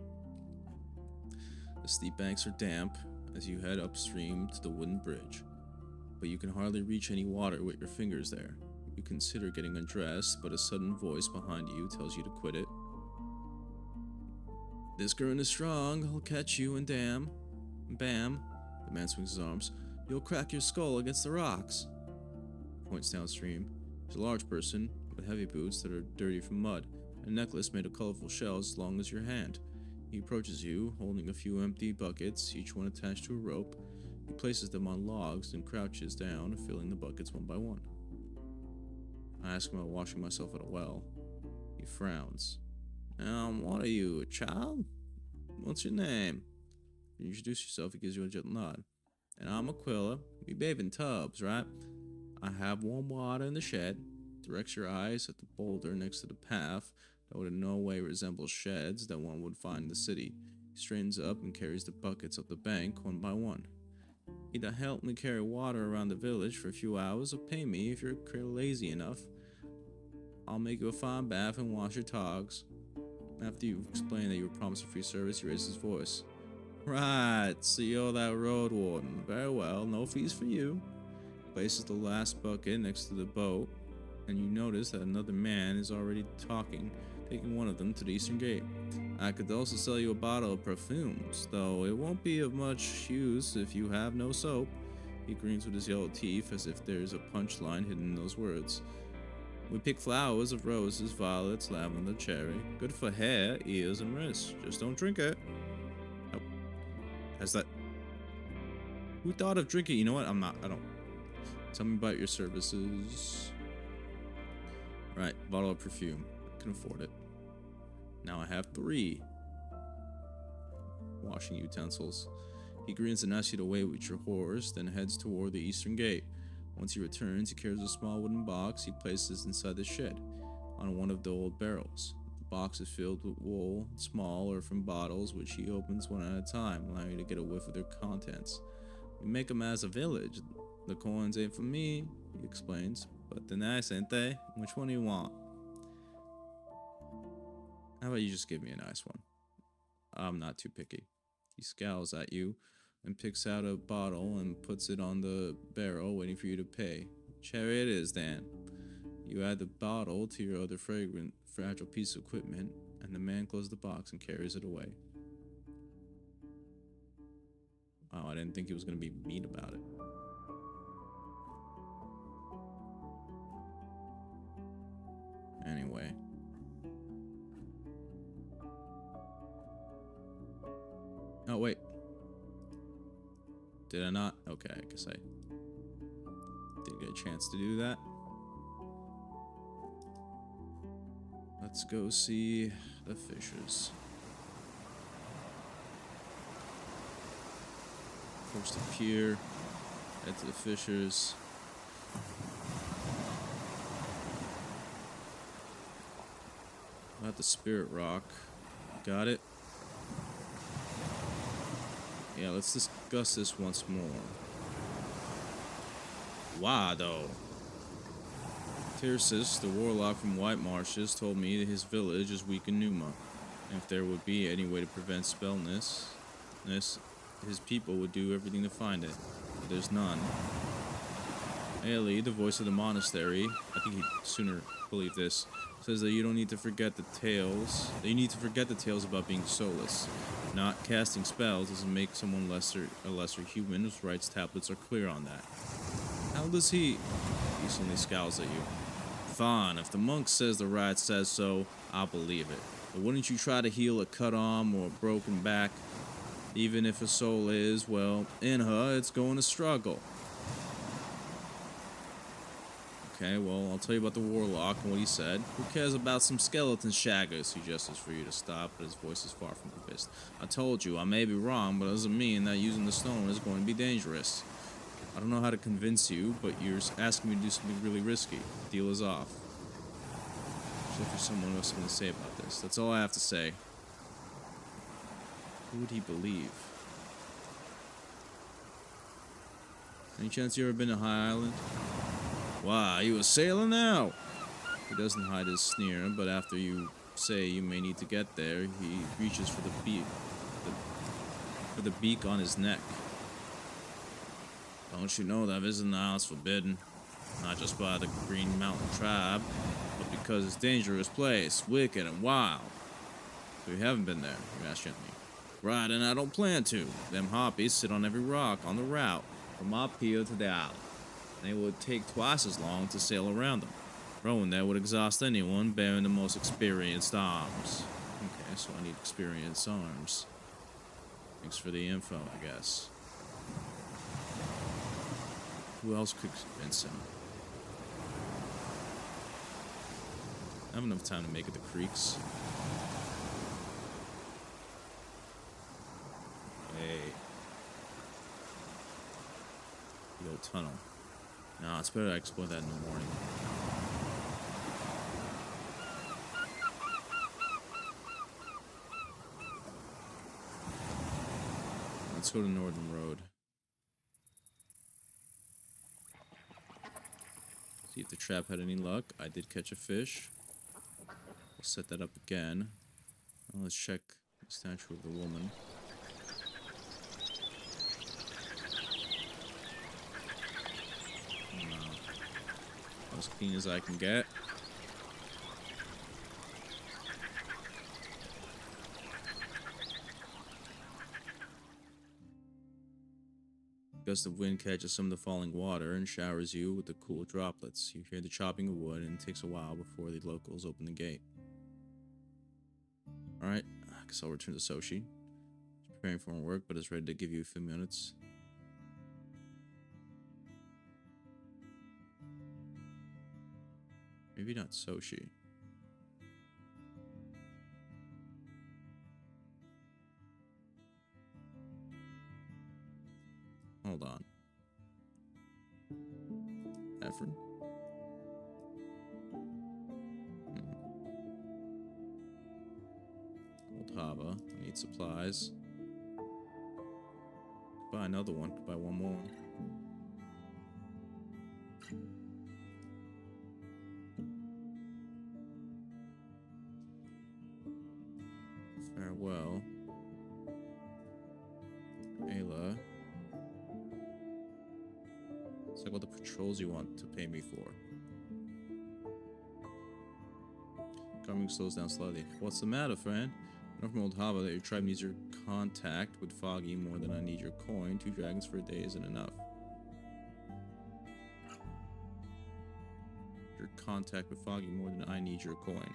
Speaker 1: The steep banks are damp as you head upstream to the wooden bridge, but you can hardly reach any water with your fingers there. You consider getting undressed, but a sudden voice behind you tells you to quit it. This current is strong, I'll catch you and damn. Bam. The man swings his arms. You'll crack your skull against the rocks. He points downstream. He's a large person with heavy boots that are dirty from mud, and a necklace made of colorful shells as long as your hand. He approaches you, holding a few empty buckets, each one attached to a rope. He places them on logs and crouches down, filling the buckets one by one. I ask him about washing myself at a well. He frowns. What are you, a child? What's your name? You introduce yourself, he gives you a gentle nod. And I'm Aquila. We bathe in tubs, right? I have warm water in the shed. Directs your eyes at the boulder next to the path that would in no way resemble sheds that one would find in the city. He straightens up and carries the buckets up the bank one by one. Either help me carry water around the village for a few hours or pay me if you're lazy enough. I'll make you a fine bath and wash your togs. After you've explained that you were promised a free service, he raises his voice. Right, so you're that Roadwarden. Very well, no fees for you. Places the last bucket next to the boat, and you notice that another man is already talking, taking one of them to the eastern gate. I could also sell you a bottle of perfumes, though it won't be of much use if you have no soap. He grins with his yellow teeth as if there's a punchline hidden in those words. We pick flowers of roses, violets, lavender, cherry. Good for hair, ears, and wrists. Just don't drink it. Oh. Has that... Who thought of drinking? You know what? I don't... Tell me about your services. Right, bottle of perfume. I can afford it. Now I have 3 washing utensils. He grins and asks you to wait with your horse, then heads toward the eastern gate. Once he returns, he carries a small wooden box he places inside the shed, on one of the old barrels. The box is filled with wool, small or from bottles, which he opens one at a time, allowing you to get a whiff of their contents. We make them as a village. The coins ain't for me, he explains, but they're nice, ain't they? Which one do you want? How about you just give me a nice one? I'm not too picky. He scowls at you and picks out a bottle and puts it on the barrel, waiting for you to pay. Cherry it is, Dan. You add the bottle to your other fragrant, fragile piece of equipment, and the man closes the box and carries it away. Wow, I didn't think he was going to be mean about it. Anyway. Oh, wait. Did I not? Okay, I guess I did get a chance to do that. Let's go see the fishers. Approach the pier, head to the fishers. About the spirit rock. Got it? Yeah, let's discuss this once more. Why, though? Tircis, the warlock from White Marshes, told me that his village is weak in Numa, and if there would be any way to prevent spellness, his people would do everything to find it, but there's none. Ailey, the voice of the monastery, I think he'd sooner believe this, says that you don't need to forget the tales. That you need to forget the tales about being soulless. Not casting spells doesn't make someone a lesser human. His rights tablets are clear on that. How does he? He suddenly scowls at you. Fine, if the monk says the rite says so, I'll believe it. But wouldn't you try to heal a cut arm or a broken back? Even if a soul is, well, in her, it's going to struggle. Okay, well, I'll tell you about the warlock and what he said. Who cares about some skeleton shaggers? He gestures for you to stop, but his voice is far from convinced. I told you, I may be wrong, but it doesn't mean that using the stone is going to be dangerous. I don't know how to convince you, but you're asking me to do something really risky. The deal is off. So if there's someone else something to say about this, that's all I have to say. Who would he believe? Any chance you ever been to High Island? Why, you a sailor now? He doesn't hide his sneer, but after you say you may need to get there, he reaches for the beak on his neck. Don't you know that visiting the isle is forbidden? Not just by the Green Mountain tribe, but because it's a dangerous place, wicked and wild. So you haven't been there, you ask gently. Right, and I don't plan to. Them harpies sit on every rock on the route from up here to the island. And it would take twice as long to sail around them. Rowing there would exhaust anyone bearing the most experienced arms. Okay, so I need experienced arms. Thanks for the info, I guess. Who else could convince him? I have enough time to make it to creeks. Hey. The old tunnel. Nah, it's better I explore that in the morning. Let's go to Northern Road. See if the trap had any luck. I did catch a fish. We'll set that up again. Now let's check the statue of the woman. As clean as I can get. A gust of wind catches some of the falling water and showers you with the cool droplets. You hear the chopping of wood, and it takes a while before the locals open the gate. Alright, I guess I'll return to Soshi. She's preparing for her work, but is ready to give you a few minutes. Maybe not Soshi. Hold on. Ephraim? Old Hava. Need supplies. Could buy another one. Could buy one more. Farewell. Ayla. It's like what the patrols you want to pay me for. Carming slows down slightly. What's the matter, friend? I know from old Hava that your tribe needs your contact with Foggy more than I need your coin. 2 dragons for a day isn't enough. Your contact with Foggy more than I need your coin.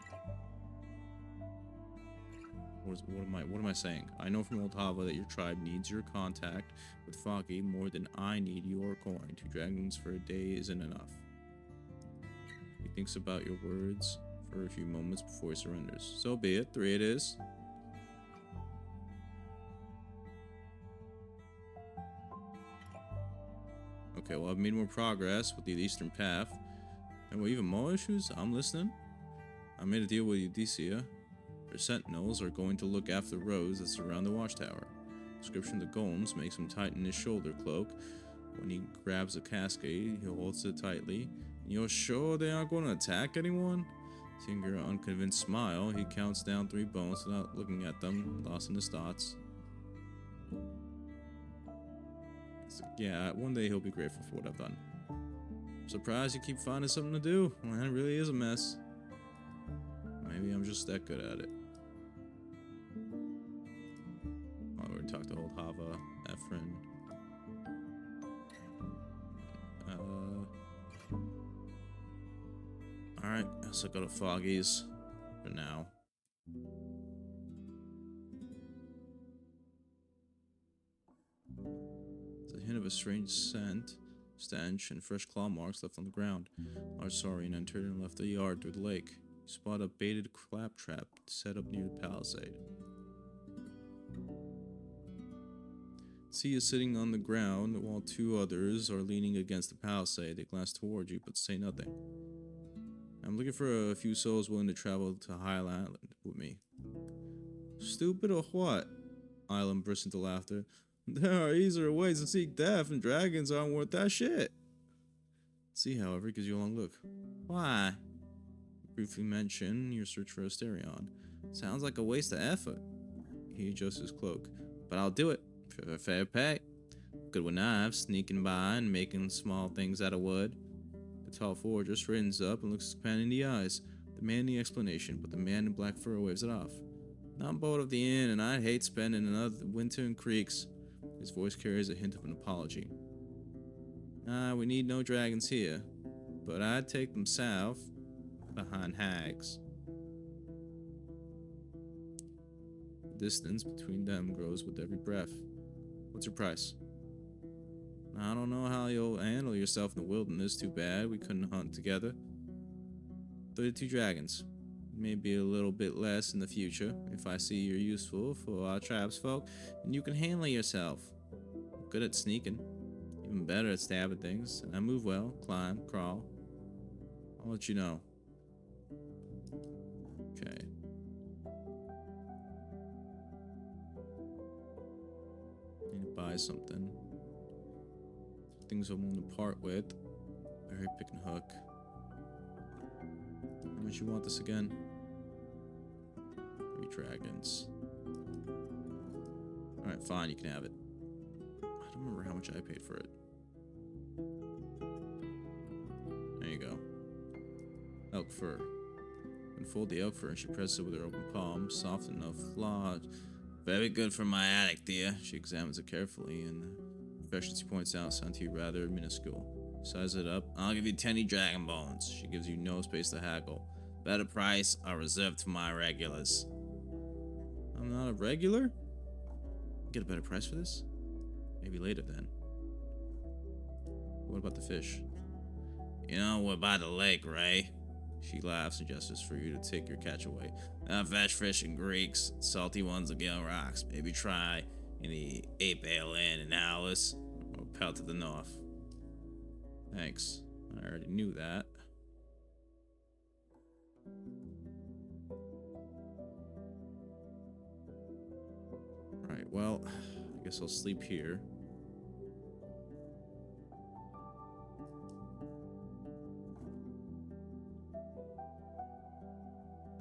Speaker 1: What am I saying? I know from old Hava that your tribe needs your contact with Foggy more than I need your coin. 2 dragons for a day isn't enough. He thinks about your words for a few moments before he surrenders. So be it. 3 it is. Okay, well, I've made more progress with the Eastern Path. And what, even more issues? I'm listening. I made a deal with Eudicia. Their sentinels are going to look after the roads that surround the watchtower. Description of the golems makes him tighten his shoulder cloak. When he grabs a cascade, he holds it tightly. You're sure they aren't going to attack anyone? Seeing her unconvinced smile, he counts down 3 bones without looking at them, lost in his thoughts. Yeah, one day he'll be grateful for what I've done. I'm surprised you keep finding something to do. Man, it really is a mess. Maybe I'm just that good at it. Oh, we already talked to old Hava, Ephraim. Alright, so go to Foggy's for now. There's a hint of a strange scent, stench, and fresh claw marks left on the ground. Large saurian entered and left the yard through the lake. You spot a baited claptrap set up near the palisade. See is sitting on the ground while 2 others are leaning against the palisade. They glance toward you but say nothing. I'm looking for a few souls willing to travel to Highland Island with me. Stupid or what? Island burst into laughter. There are easier ways to seek death, and dragons aren't worth that shit. See, however, gives you a long look. Why? Briefly mention your search for Asterion. Sounds like a waste of effort. He adjusts his cloak. But I'll do it. For fair pay. Good with knives, sneaking by and making small things out of wood. The tall forager straightens up and looks his companion in the eyes, demanding explanation, but the man in black fur waves it off. I'm bored of the inn, and I'd hate spending another winter in creeks. His voice carries a hint of an apology. We need no dragons here, but I'd take them south, behind hags. The distance between them grows with every breath. What's your price? I don't know how you'll handle yourself in the wilderness. Too bad we couldn't hunt together. 32 dragons. Maybe a little bit less in the future, if I see you're useful for our tribesfolk, and you can handle yourself. I'm good at sneaking, even better at stabbing things, and I move well, climb, crawl. I'll let you know. Okay. Need to buy something. Things I'm willing to part with. Berry pick and hook. How much you want this again? 3 dragons. Alright, fine, you can have it. I don't remember how much I paid for it. There you go. Elk fur. Unfold the elk fur and she presses it with her open palm. Soft enough, large. Very good for my attic, dear. She examines it carefully, and the impressions she points out sound to you rather minuscule. Size it up. I'll give you 10 dragon bones. She gives you no space to haggle. Better price are reserved for my regulars. I'm not a regular? Get a better price for this? Maybe later then. What about the fish? You know, we're by the lake, right? She laughs and gestures for you to take your catch away. Fresh fish and Greeks, salty ones will get on rocks. Maybe try in the 8 Ale Inn in Alice or Pelt to the north. Thanks. I already knew that. Right, well, I guess I'll sleep here.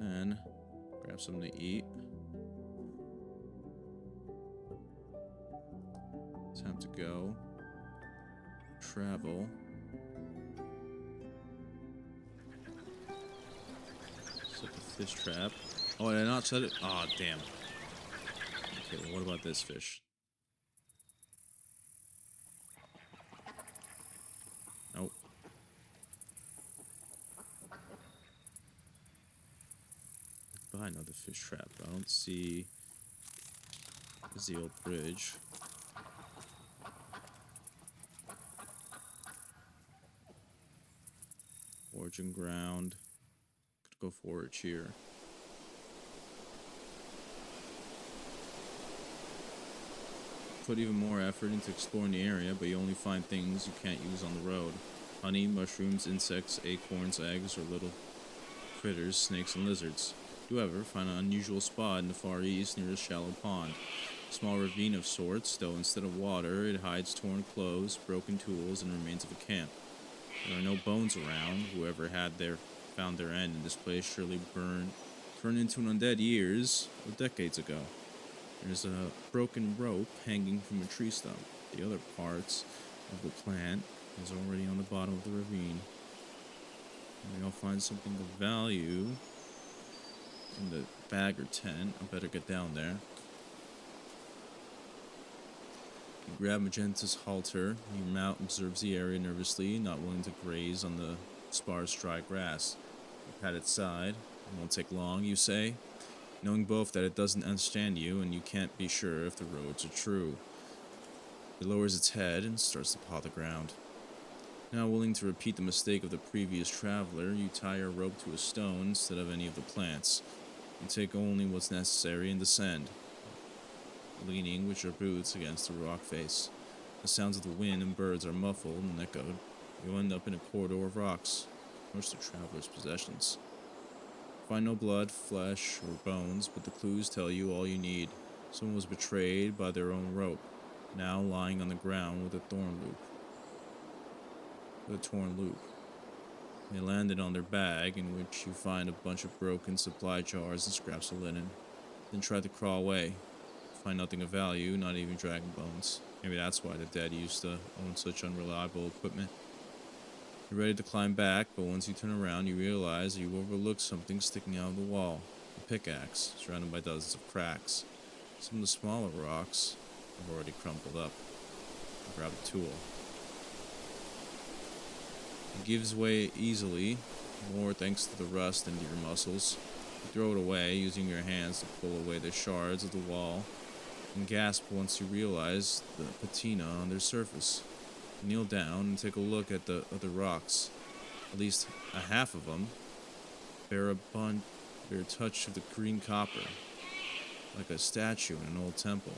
Speaker 1: And grab something to eat. Time to go. Travel. Set the fish trap. Oh, did I not set it? Aw, oh, damn. Okay, well, what about this fish? Nope. Behind another fish trap. I don't see. There's the old bridge. Origin ground. Could go forage here. Put even more effort into exploring the area, but you only find things you can't use on the road. Honey, mushrooms, insects, acorns, eggs, or little critters, snakes, and lizards. Do you ever find an unusual spot in the far east near a shallow pond? A small ravine of sorts, though instead of water, it hides torn clothes, broken tools, and remains of a camp. There are no bones around. Whoever found their end in this place surely turned into an undead years or decades ago. There's a broken rope hanging from a tree stump. The other parts of the plant is already on the bottom of the ravine. Maybe I'll find something of value in the bag or tent. I better get down there. You grab Magenta's halter. Your mount observes the area nervously, not willing to graze on the sparse dry grass. You pat its side. It won't take long, you say, knowing both that it doesn't understand you and you can't be sure if the roads are true. It lowers its head and starts to paw the ground. Now willing to repeat the mistake of the previous traveler, you tie your rope to a stone instead of any of the plants. You take only what's necessary and descend, leaning with your boots against the rock face. The sounds of the wind and birds are muffled and echoed. You end up in a corridor of rocks, most of the traveler's possessions. Find no blood, flesh, or bones, but the clues tell you all you need. Someone was betrayed by their own rope, now lying on the ground with a torn loop. They landed on their bag, in which you find a bunch of broken supply jars and scraps of linen. Then try to crawl away. Find nothing of value, not even dragon bones. Maybe that's why the dead used to own such unreliable equipment. You're ready to climb back, but once you turn around, you realize that you overlooked something sticking out of the wall. A pickaxe, surrounded by dozens of cracks. Some of the smaller rocks have already crumpled up. You grab the tool. It gives way easily, more thanks to the rust into your muscles. You throw it away, using your hands to pull away the shards of the wall, and gasp once you realize the patina on their surface. You kneel down and take a look at the other rocks. At least a half of them bear a touch of the green copper, like a statue in an old temple.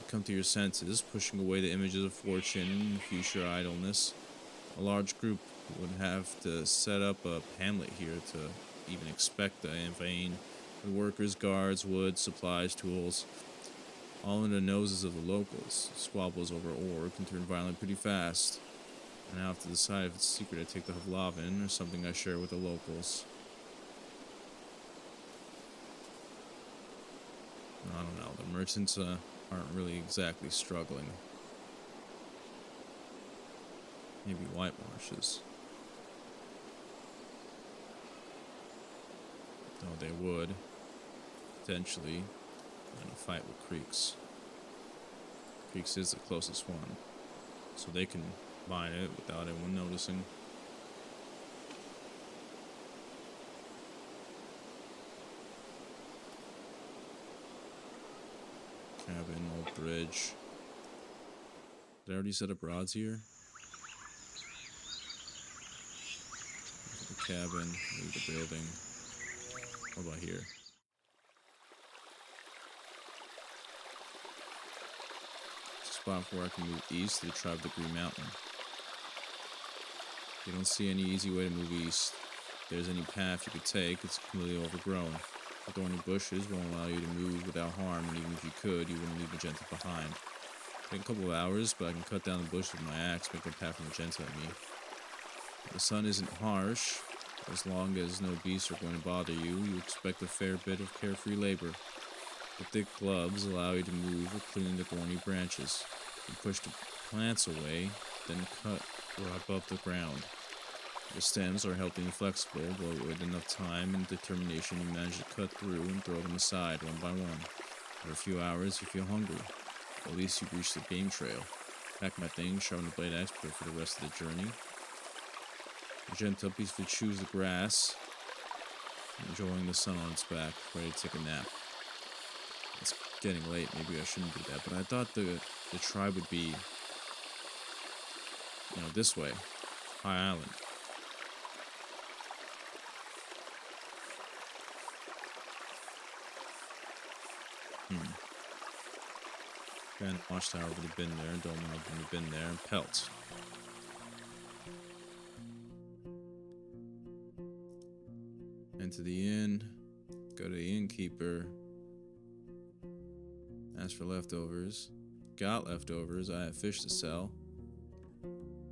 Speaker 1: You come to your senses, pushing away the images of fortune and future idleness. A large group would have to set up a hamlet here to even expect the vain. The workers, guards, wood, supplies, tools, all in the noses of the locals. Squabbles over ore can turn violent pretty fast. And I have to decide if it's secret I take the Havlavin or something I share with the locals. I don't know, the merchants aren't really exactly struggling. Maybe White Marshes. Oh, they would. Potentially. In a fight with Creeks. Creeks is the closest one. So they can mine it without anyone noticing. Cabin, old bridge. Did I already set up rods here? The cabin, maybe the building. What about here? It's a spot where I can move east to the tribe of the Green Mountain. You don't see any easy way to move east. If there's any path you could take, it's completely overgrown. The thorny bushes won't allow you to move without harm, and even if you could, you wouldn't leave Magenta behind. Take a couple of hours, but I can cut down the bush with my axe, make a path for Magenta and me. The sun isn't harsh, As long as no beasts are going to bother you, you expect a fair bit of carefree labor. The thick gloves allow you to move or clean the thorny branches. You push the plants away, then cut above the ground. The stems are healthy and flexible, but with enough time and determination, you manage to cut through and throw them aside one by one. For a few hours, you feel hungry. At least you've reached the game trail. Pack my things, sharpen the blade axe, prepare for the rest of the journey. Magenta peacefully chews the grass, enjoying the sun on its back, ready to take a nap. It's getting late, maybe I shouldn't do that, but I thought the tribe would be, this way. High Island. Grand Watchtower would have been there, Dolmen would have been there, and Pelt. Enter the inn, go to the innkeeper, ask for leftovers. Got leftovers, I have fish to sell.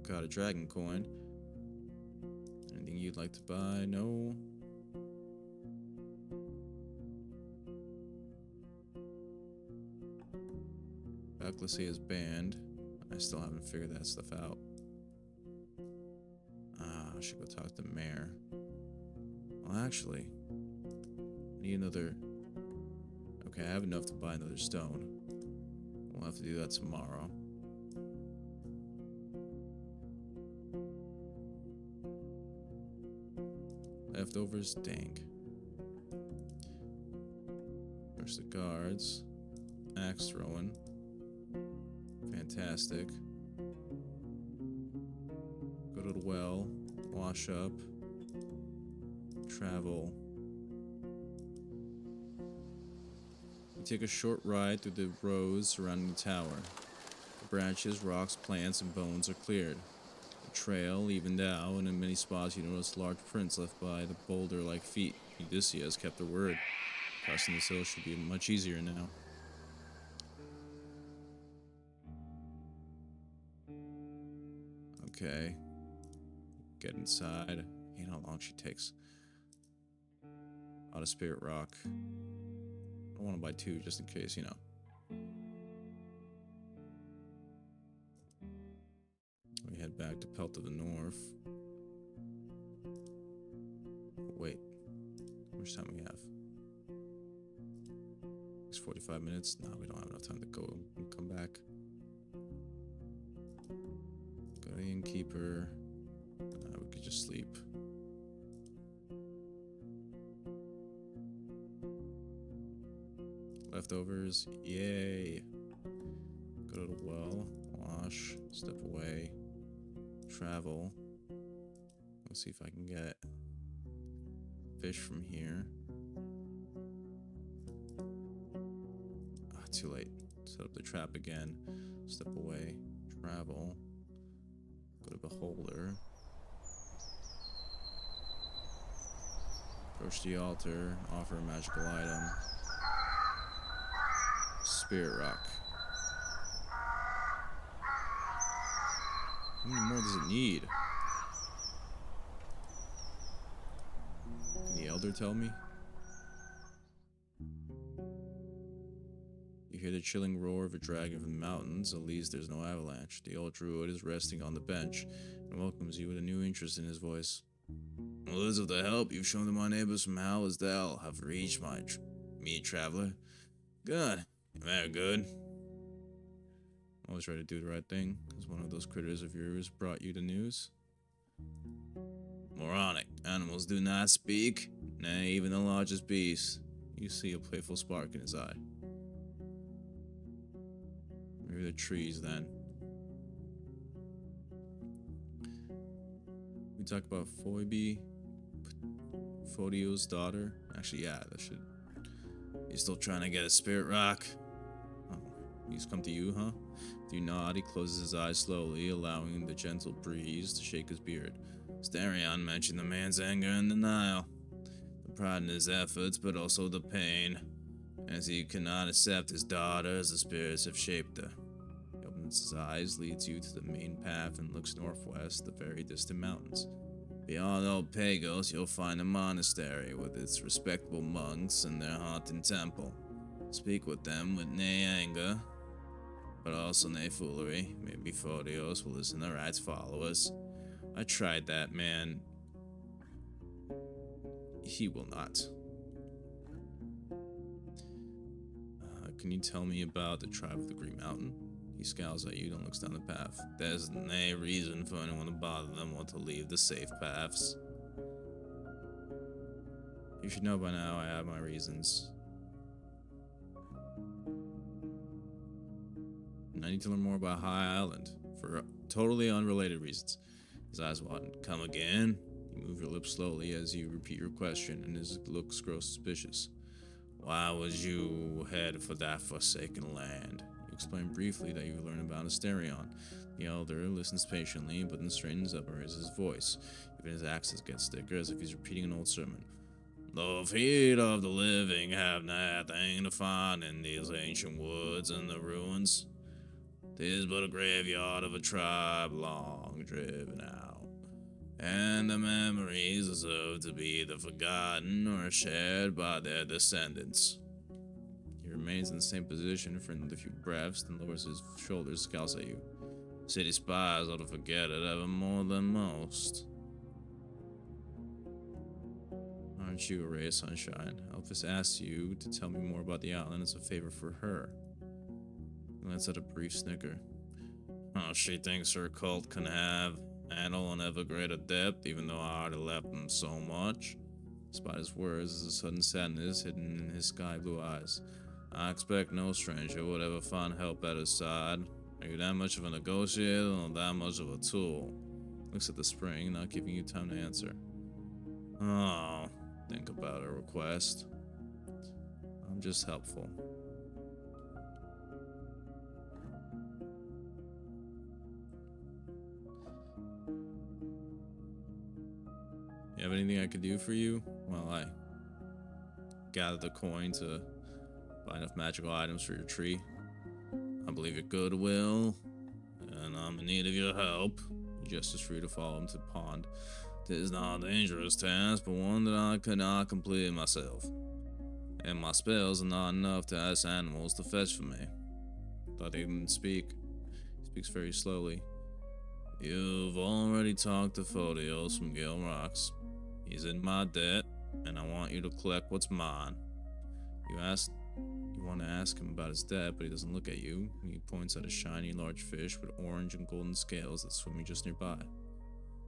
Speaker 1: Got a dragon coin. Anything you'd like to buy? No. Ecclesia is banned. I still haven't figured that stuff out. I should go talk to the mayor. Well, actually, I need another... Okay, I have enough to buy another stone. We'll have to do that tomorrow. Leftovers, dang. There's the guards. Axe throwing. Fantastic. Go to the well. Wash up. Travel. You take a short ride through the rows surrounding the tower. The branches, rocks, plants, and bones are cleared. The trail evened out, and in many spots you notice large prints left by the boulder-like feet. Odysseus has kept her word. Crossing this hill should be much easier now. Okay. Get inside. You know how long she takes. Out of Spirit Rock. I want to buy 2 just in case, We head back to Pelt of the North. Wait. How much time we have? It's 45 minutes? No, we don't have enough time to go and come back. Go to the innkeeper. We could just sleep. Leftovers, yay. Go to the well, wash, step away, travel. Let's see if I can get fish from here. Too late. Set up the trap again, step away, travel, go to Beholder. Approach the altar, offer a magical item. Spirit Rock. How many more does it need? Can the Elder tell me? You hear the chilling roar of a dragon from the mountains, at least there's no avalanche. The old druid is resting on the bench and welcomes you with a new interest in his voice. Well, as of the help you've shown to my neighbors from Hallisdale have reached me, traveler. Good. Very good. Always try to do the right thing, because one of those critters of yours brought you the news. Moronic. Animals do not speak, nay, even the largest beasts. You see a playful spark in his eye. Maybe the trees, then. We talk about Phoebe, Fodio's daughter. Actually, yeah, that should... You still trying to get a Spirit Rock? Oh, he's come to you, huh? If you nod, he closes his eyes slowly, allowing the gentle breeze to shake his beard. Sterion mentioned the man's anger and denial. The pride in his efforts, but also the pain, as he cannot accept his daughter as the spirits have shaped her. He opens his eyes, leads you to the main path, and looks northwest, the very distant mountains. Beyond Old Pagos, you'll find a monastery with its respectable monks and their haunted temple. Speak with them with nae anger, but also nae foolery. Maybe Photios will listen to Right's followers. I tried that, man. He will not. Can you tell me about the tribe of the Green Mountain? He scowls at you and looks down the path. There's no reason for anyone to bother them or to leave the safe paths. You should know by now I have my reasons. And I need to learn more about High Island for totally unrelated reasons. His eyes widen. Come again? You move your lips slowly as you repeat your question, and his looks grow suspicious. Why would you head for that forsaken land? You explain briefly that you learned about Asterion. The elder listens patiently, but then straightens up and raises his voice. Even his accent gets thicker, as if he's repeating an old sermon. The feet of the living have nothing to find in these ancient woods and the ruins. 'Tis but a graveyard of a tribe long driven out, and the memories deserve to be either forgotten or shared by their descendants. He remains in the same position for another few breaths, then lowers his shoulders, scowls at you. City spies ought to forget it ever more than most. Aren't you a ray of sunshine? Elvis asks you to tell me more about the island as a favor for her. He lets out a brief snicker. Oh, she thinks her cult can handle an ever greater depth, even though I already left them so much. Despite his words, there's a sudden sadness hidden in his sky blue eyes. I expect no stranger would ever find help at his side. Are you that much of a negotiator or that much of a tool? Looks at the spring, not giving you time to answer. Oh, think about a request. I'm just helpful. You have anything I could do for you? Well, I gather the coin to buy enough magical items for your tree. I believe your goodwill, and I'm in need of your help. He gestures for you to follow him to the pond. It is not a dangerous task, but one that I could not complete myself. And my spells are not enough to ask animals to fetch for me. Thought he didn't speak. He speaks very slowly. You've already talked to Photios from Gale Rocks. He's in my debt, and I want you to collect what's mine. You want to ask him about his debt, but he doesn't look at you. He points at a shiny large fish with orange and golden scales that's swimming just nearby.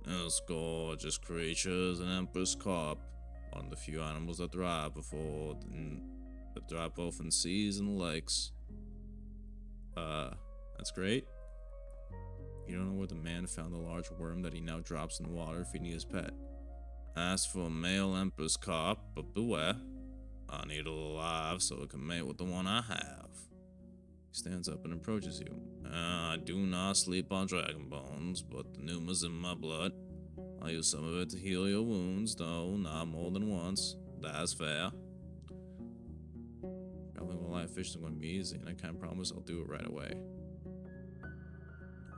Speaker 1: Those gorgeous creatures, an empress carp, one of the few animals that thrive both in seas and lakes. That's great. You don't know where the man found the large worm that he now drops in the water, feeding his pet. Ask for a male empress carp, but beware. I need it alive so it can mate with the one I have. He stands up and approaches you. I do not sleep on dragon bones, but the pneuma's in my blood. I'll use some of it to heal your wounds, though not more than once. That's fair. Traveling with live fish is going to be easy, and I can't promise I'll do it right away.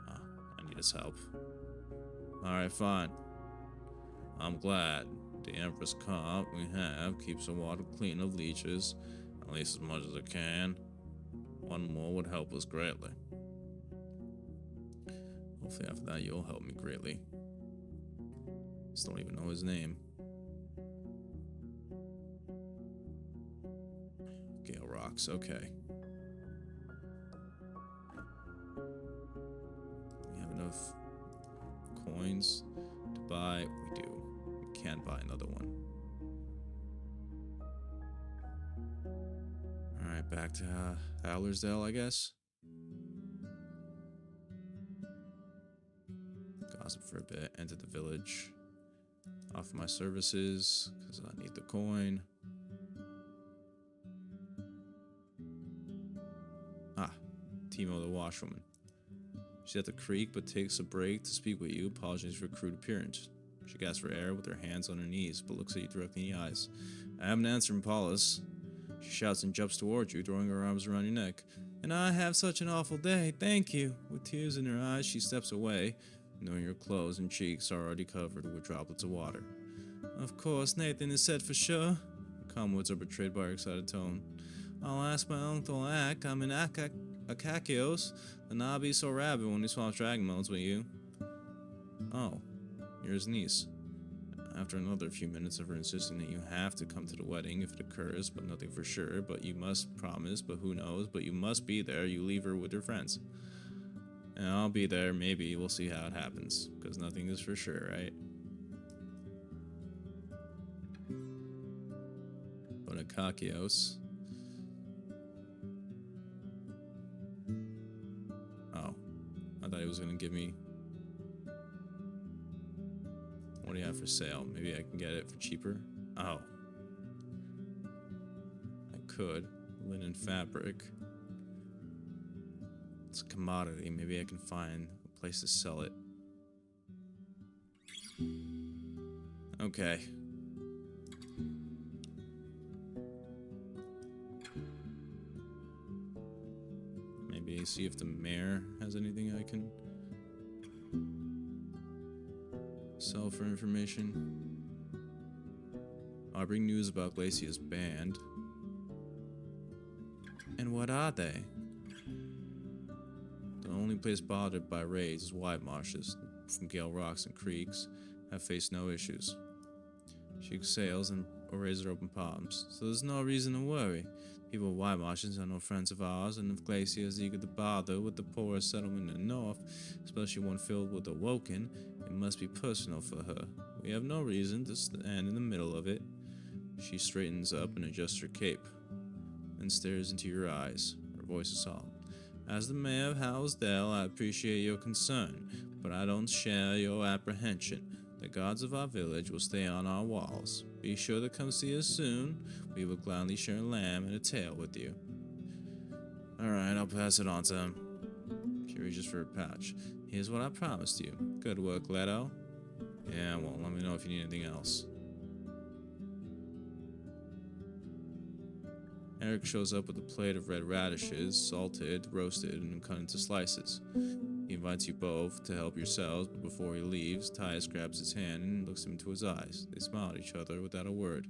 Speaker 1: I need his help. Alright, fine. I'm glad. The Empress carp we have keeps the water clean of leeches, at least as much as it can. One more would help us greatly. Hopefully after that you'll help me greatly. Just don't even know his name. Gale Rocks, okay. We have enough coins to buy. We do. We can't buy another one. Alright, back to Howlersdale, I guess. Gossip for a bit, enter the village. Offer my services, because I need the coin. Timo, the washwoman. She's at the creek, but takes a break to speak with you, apologizing for her crude appearance. She gasps for air with her hands on her knees, but looks at you directly in the eyes. I have an answer from Paulus. She shouts and jumps towards you, throwing her arms around your neck. And I have such an awful day, thank you. With tears in her eyes, she steps away. knowing your clothes and cheeks are already covered with droplets of water. Of course, Nathan is said for sure. The calm words are betrayed by her excited tone. I'll ask my uncle Ak. I'm in Akakios, and I'll be so rabid when he swaps dragon modes with you. Oh, you're his niece. After another few minutes of her insisting that you have to come to the wedding if it occurs, but nothing for sure, but you must promise, but who knows, but you must be there, you leave her with your friends. And I'll be there, maybe, we'll see how it happens, because nothing is for sure, right? But Akakios. Oh, I thought he was going to give me... What do you have for sale? Maybe I can get it for cheaper? Oh. I could. Linen fabric. It's a commodity. Maybe I can find a place to sell it. Okay. Maybe see if the mayor has anything I can sell for information. I bring news about Glacia's band. And what are they? The only place bothered by raids is wide marshes. From Gale Rocks and creeks have faced no issues. She exhales and raises her open palms, so there's no reason to worry. People of wide marshes are no friends of ours, and if Glacia is eager to bother with the poorest settlement in the north, especially one filled with the Woken, it must be personal for her. We have no reason to stand in the middle of it. She straightens up and adjusts her cape, then stares into your eyes. Her voice is solemn. As the mayor of Howsdale, I appreciate your concern, but I don't share your apprehension. The gods of our village will stay on our walls. Be sure to come see us soon. We will gladly share a lamb and a tail with you. Alright, I'll pass it on to him. She reaches for her pouch. Here's what I promised you. Good work, Leto. Yeah, well, let me know if you need anything else. Eric shows up with a plate of red radishes, salted, roasted, and cut into slices. He invites you both to help yourselves, but before he leaves, Tyus grabs his hand and looks him into his eyes. They smile at each other without a word.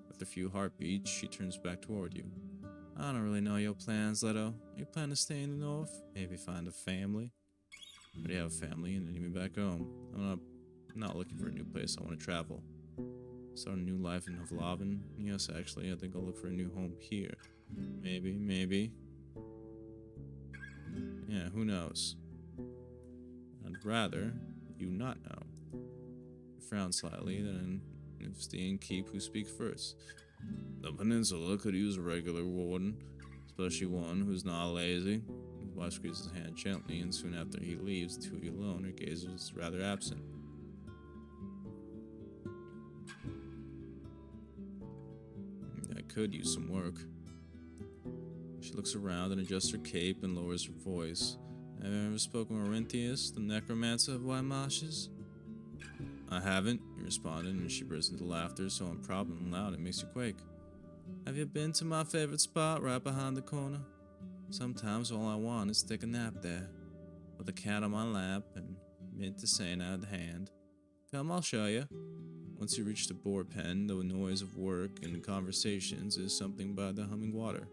Speaker 1: After a few heartbeats, she turns back toward you. I don't really know your plans, Leto. You plan to stay in the north? Maybe find a family? I already have a family and I need me back home. I'm not looking for a new place. I want to travel. Start a new life in Havlavin. Yes, actually, I think I'll look for a new home here. Maybe. Yeah, who knows? I'd rather you not know. You frown slightly, then it's the innkeep who speaks first. The peninsula could use a regular warden, especially one who's not lazy. His wife squeezes his hand gently, and soon after he leaves, the two of you alone, her gaze is rather absent. I could use some work. She looks around and adjusts her cape and lowers her voice. Have you ever spoken with Orinthius, the necromancer of White Marshes? I haven't, he responded, and she burst into laughter so improper and loud it makes you quake. Have you been to my favorite spot right behind the corner? Sometimes all I want is to take a nap there, with a cat on my lap and mint to Saint at hand. Come, I'll show you. Once you reach the board pen, the noise of work and conversations is something by the humming water.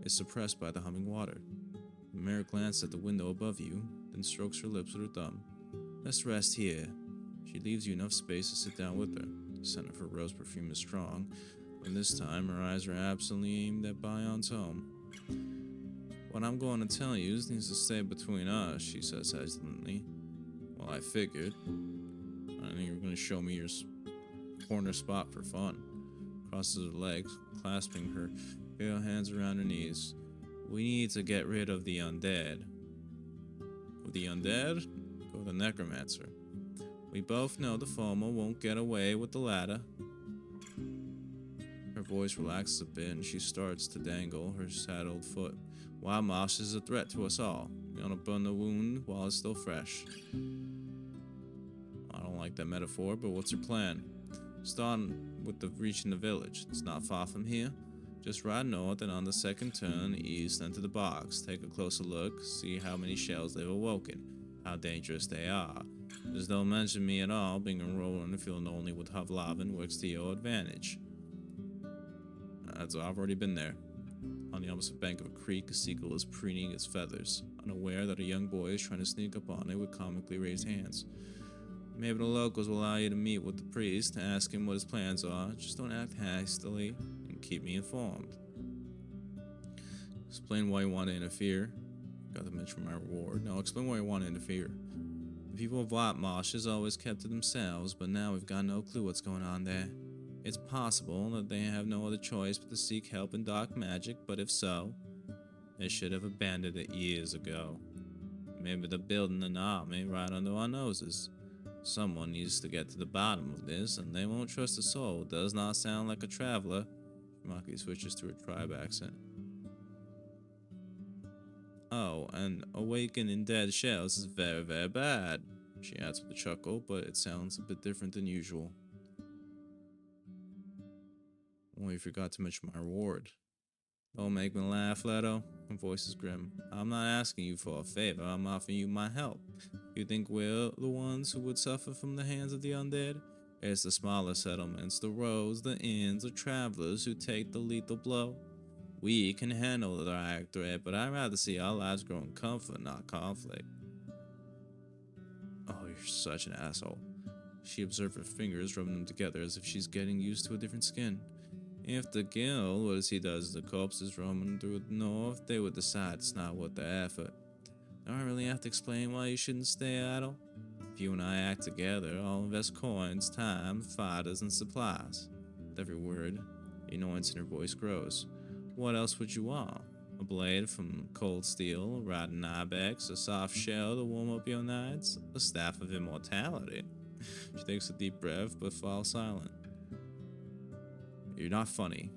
Speaker 1: It's suppressed by the humming water. The mayor glances at the window above you, then strokes her lips with her thumb. Let's rest here. She leaves you enough space to sit down with her. The scent of her rose perfume is strong, but this time her eyes are absently aimed at Bayon's home. What I'm going to tell you needs to stay between us, she says hesitantly. Well, I figured. I think you were going to show me your corner spot for fun. Crosses her legs, clasping her pale hands around her knees. We need to get rid of the undead. With the undead? Or the necromancer. We both know the former won't get away with the latter. Her voice relaxes a bit and she starts to dangle her saddled foot. Wild Marsh is a threat to us all. We want to burn the wound while it's still fresh. I don't like that metaphor, but what's your plan? Starting with reaching the village. It's not far from here. Just ride north and on the second turn east into the box. Take a closer look, see how many shells they've awoken. how dangerous they are. Just don't mention me at all. Being a Roadwarden feeling only with Hovlavin works to your advantage. I've already been there. On the opposite bank of a creek, a seagull is preening its feathers, unaware that a young boy is trying to sneak up on it with comically raised hands. Maybe the locals will allow you to meet with the priest, ask him what his plans are. Just don't act hastily and keep me informed. Explain why you want to interfere. Got to mention my reward. Now explain why you want to interfere. The people of White Marshes always kept to themselves, but now we've got no clue what's going on there. It's possible that they have no other choice but to seek help in dark magic, but if so, they should have abandoned it years ago. Maybe they're building an army right under our noses. Someone needs to get to the bottom of this, and they won't trust a soul. Does not sound like a traveler. Maki switches to her tribe accent. Oh, and awakening dead shells is very, very bad, she adds with a chuckle, but it sounds a bit different than usual. Oh, you forgot to mention my reward. Don't make me laugh, Leto. Her voice is grim. I'm not asking you for a favor, I'm offering you my help. You think we're the ones who would suffer from the hands of the undead? It's the smaller settlements, the roads, the inns, the travelers who take the lethal blow. We can handle the direct threat, but I'd rather see our lives grow in comfort, not conflict. Oh, you're such an asshole. She observed her fingers rubbing them together as if she's getting used to a different skin. If the guild were to see those the corpses roaming through the north, they would decide it's not worth the effort. Do I really have to explain why you shouldn't stay idle? If you and I act together, I'll invest coins, time, fighters, and supplies. With every word, the annoyance in her voice grows. What else would you want? A blade from cold steel, a rotten ibex, a soft shell to warm up your nights, a staff of immortality. She takes a deep breath but falls silent. You're not funny.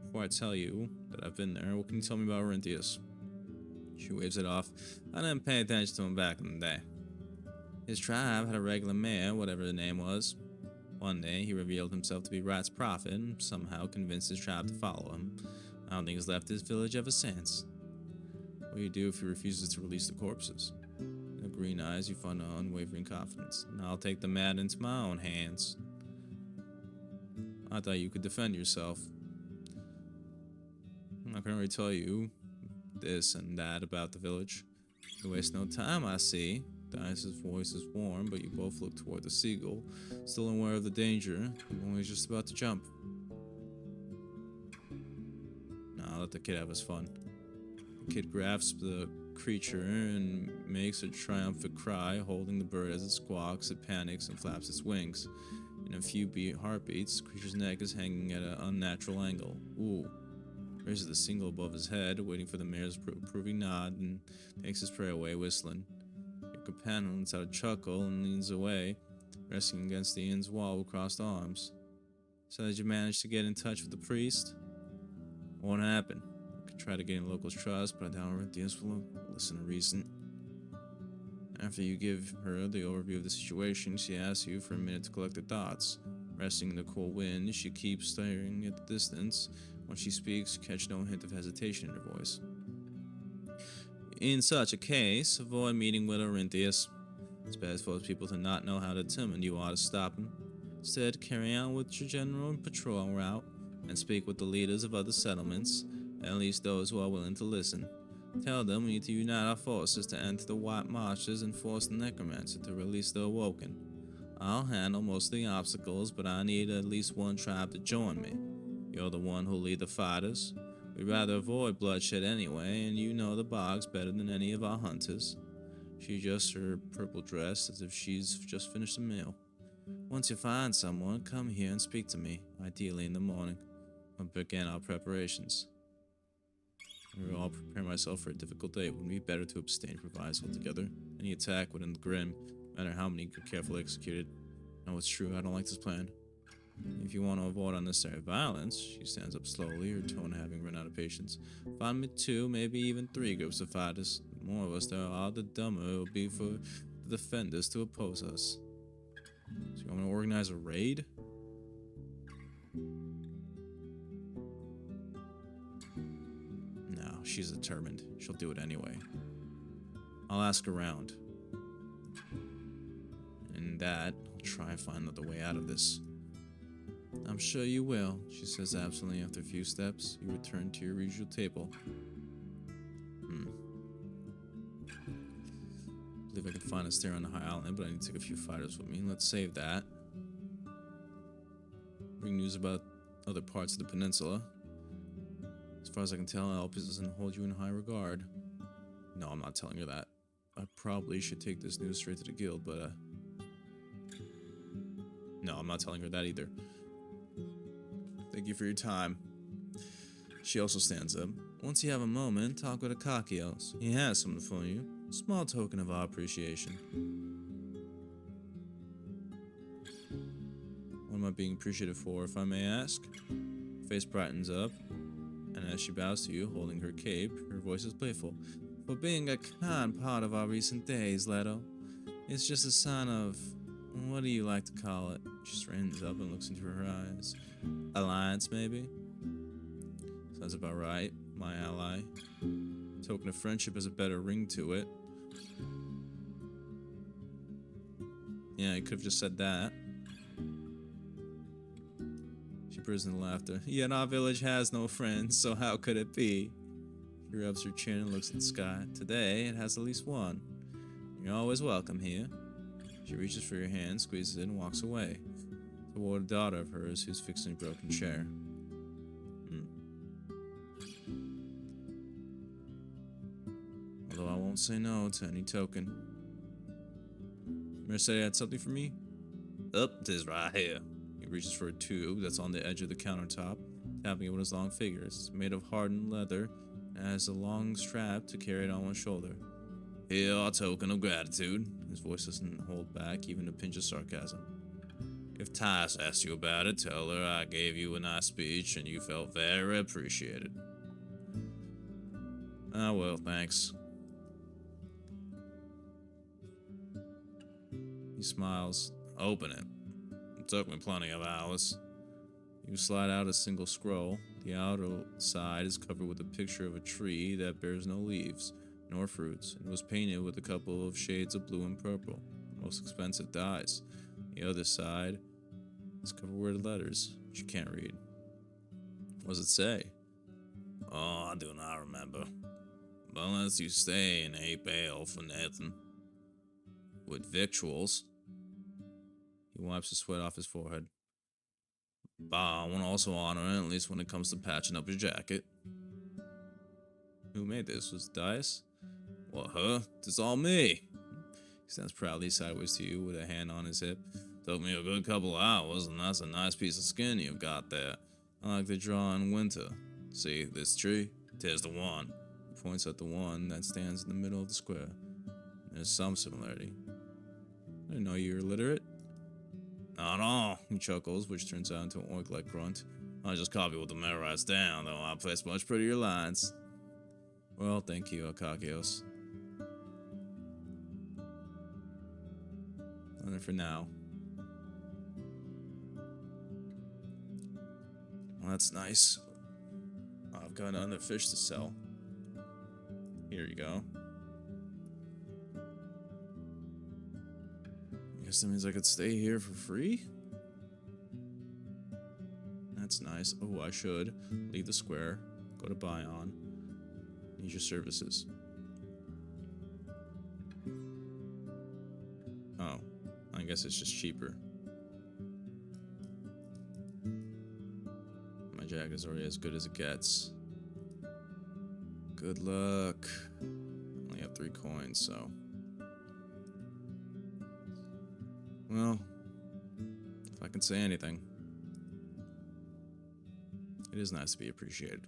Speaker 1: Before I tell you that I've been there, what can you tell me about Orinthius? She waves it off. I didn't pay attention to him back in the day. His tribe had a regular mayor, whatever the name was. One day, he revealed himself to be Rat's prophet and somehow convinced his tribe to follow him. I don't think he's left his village ever since. What do you do if he refuses to release the corpses? In the green eyes, you find an unwavering confidence. And I'll take the matter into my own hands. I thought you could defend yourself. I can already tell you this and that about the village. You waste no time, I see. Dice's voice is warm, but you both look toward the seagull, still aware of the danger. When he's just about to jump. Nah, let the kid have his fun. The kid grasps the creature and makes a triumphant cry, holding the bird as it squawks, it panics, and flaps its wings. In a few heartbeats, the creature's neck is hanging at an unnatural angle. Ooh. Raises the single above his head, waiting for the mare's approving nod, and takes his prey away, whistling. Your companion lets out a chuckle and leans away, resting against the inn's wall with crossed arms. So did you manage to get in touch with the priest? What happened? I could try to gain locals' trust, but I doubt Orinthius will listen to reason. After you give her the overview of the situation, she asks you for a minute to collect her thoughts. Resting in the cool wind, she keeps staring at the distance. When she speaks, you catch no hint of hesitation in her voice. In such a case, avoid meeting with Orinthius. It's best for those people to not know how determined you are to stop him. Instead, carry on with your general patrol route and speak with the leaders of other settlements, at least those who are willing to listen. Tell them we need to unite our forces to enter the White Marshes and force the Necromancer to release the Awoken. I'll handle most of the obstacles, but I need at least one tribe to join me. You're the one who'll lead the fighters. We'd rather avoid bloodshed anyway, and you know the bogs better than any of our hunters. She adjusts her purple dress as if she's just finished a meal. Once you find someone, come here and speak to me, ideally in the morning. We'll begin our preparations. I will all prepare myself for a difficult day. It would be better to abstain from violence altogether. Any attack would end grim, no matter how many are carefully executed. No, it's true, I don't like this plan. If you want to avoid unnecessary violence, she stands up slowly, her tone having run out of patience. Find me 2, maybe even 3 groups of fighters. The more of us there are, the dumber it will be for the defenders to oppose us. So you want me to organize a raid? No, she's determined. She'll do it anyway. I'll ask around. And that, I'll try and find another way out of this. I'm sure you will, she says absently after a few steps. You return to your usual table. I believe I can find a stair on the high island, but I need to take a few fighters with me. Let's save that. Bring news about other parts of the peninsula. As far as I can tell, Elpis doesn't hold you in high regard. No, I'm not telling her that. I probably should take this news straight to the guild, but no, I'm not telling her that either. Thank you for your time. She also stands up. Once you have a moment, talk with Akakios. He has something for you. A small token of our appreciation. What am I being appreciative for, if I may ask? Her face brightens up, and as she bows to you, holding her cape, her voice is playful. For being a kind part of our recent days, Leto. It's just a sign of... what do you like to call it? She straightens up and looks into her eyes. Alliance, maybe? Sounds about right, my ally. Token of friendship has a better ring to it. Yeah, you could have just said that. She bursts into laughter. Yet our village has no friends, so how could it be? She rubs her chin and looks at the sky. Today, it has at least one. You're always welcome here. She reaches for your hand, squeezes it, and walks away. Toward a daughter of hers who's fixing a broken chair. Although I won't say no to any token. Mercedes had something for me? Up, 'tis right here. He reaches for a tube that's on the edge of the countertop, tapping it with his long fingers. It's made of hardened leather and has a long strap to carry it on one shoulder. Here, our token of gratitude. His voice doesn't hold back, even a pinch of sarcasm. If Tyus asks you about it, tell her I gave you a nice speech and you felt very appreciated. Ah, well, thanks. He smiles. Open it. It took me plenty of hours. You slide out a single scroll. The outer side is covered with a picture of a tree that bears no leaves, nor fruits, and was painted with a couple of shades of blue and purple, most expensive dyes. The other side is covered with letters, which you can't read. What does it say? Oh, I do not remember. But unless you stay in a bale for nothing. With victuals. He wipes the sweat off his forehead. Bah, I want to also honor it, at least when it comes to patching up his jacket. Who made this? Was it Dias? What, her? It's all me. He stands proudly sideways to you with a hand on his hip. Took me a good couple of hours, and that's a nice piece of skin you've got there. I like to draw in winter. See, this tree? 'Tis the one. He points at the one that stands in the middle of the square. There's some similarity. I didn't know you were illiterate. Not all, he chuckles, which turns out into an orc-like grunt. I just copy what the mayor writes down, though I place much prettier lines. Well, thank you, Akakios. Only for now. Well, that's nice. I've got another fish to sell. Here you go. I guess that means I could stay here for free? That's nice. Oh, I should leave the square, go to Bion, need your services. Oh, I guess it's just cheaper. My jacket is already as good as it gets. Good luck. I only have 3 coins, so. Well, if I can say anything, it is nice to be appreciated.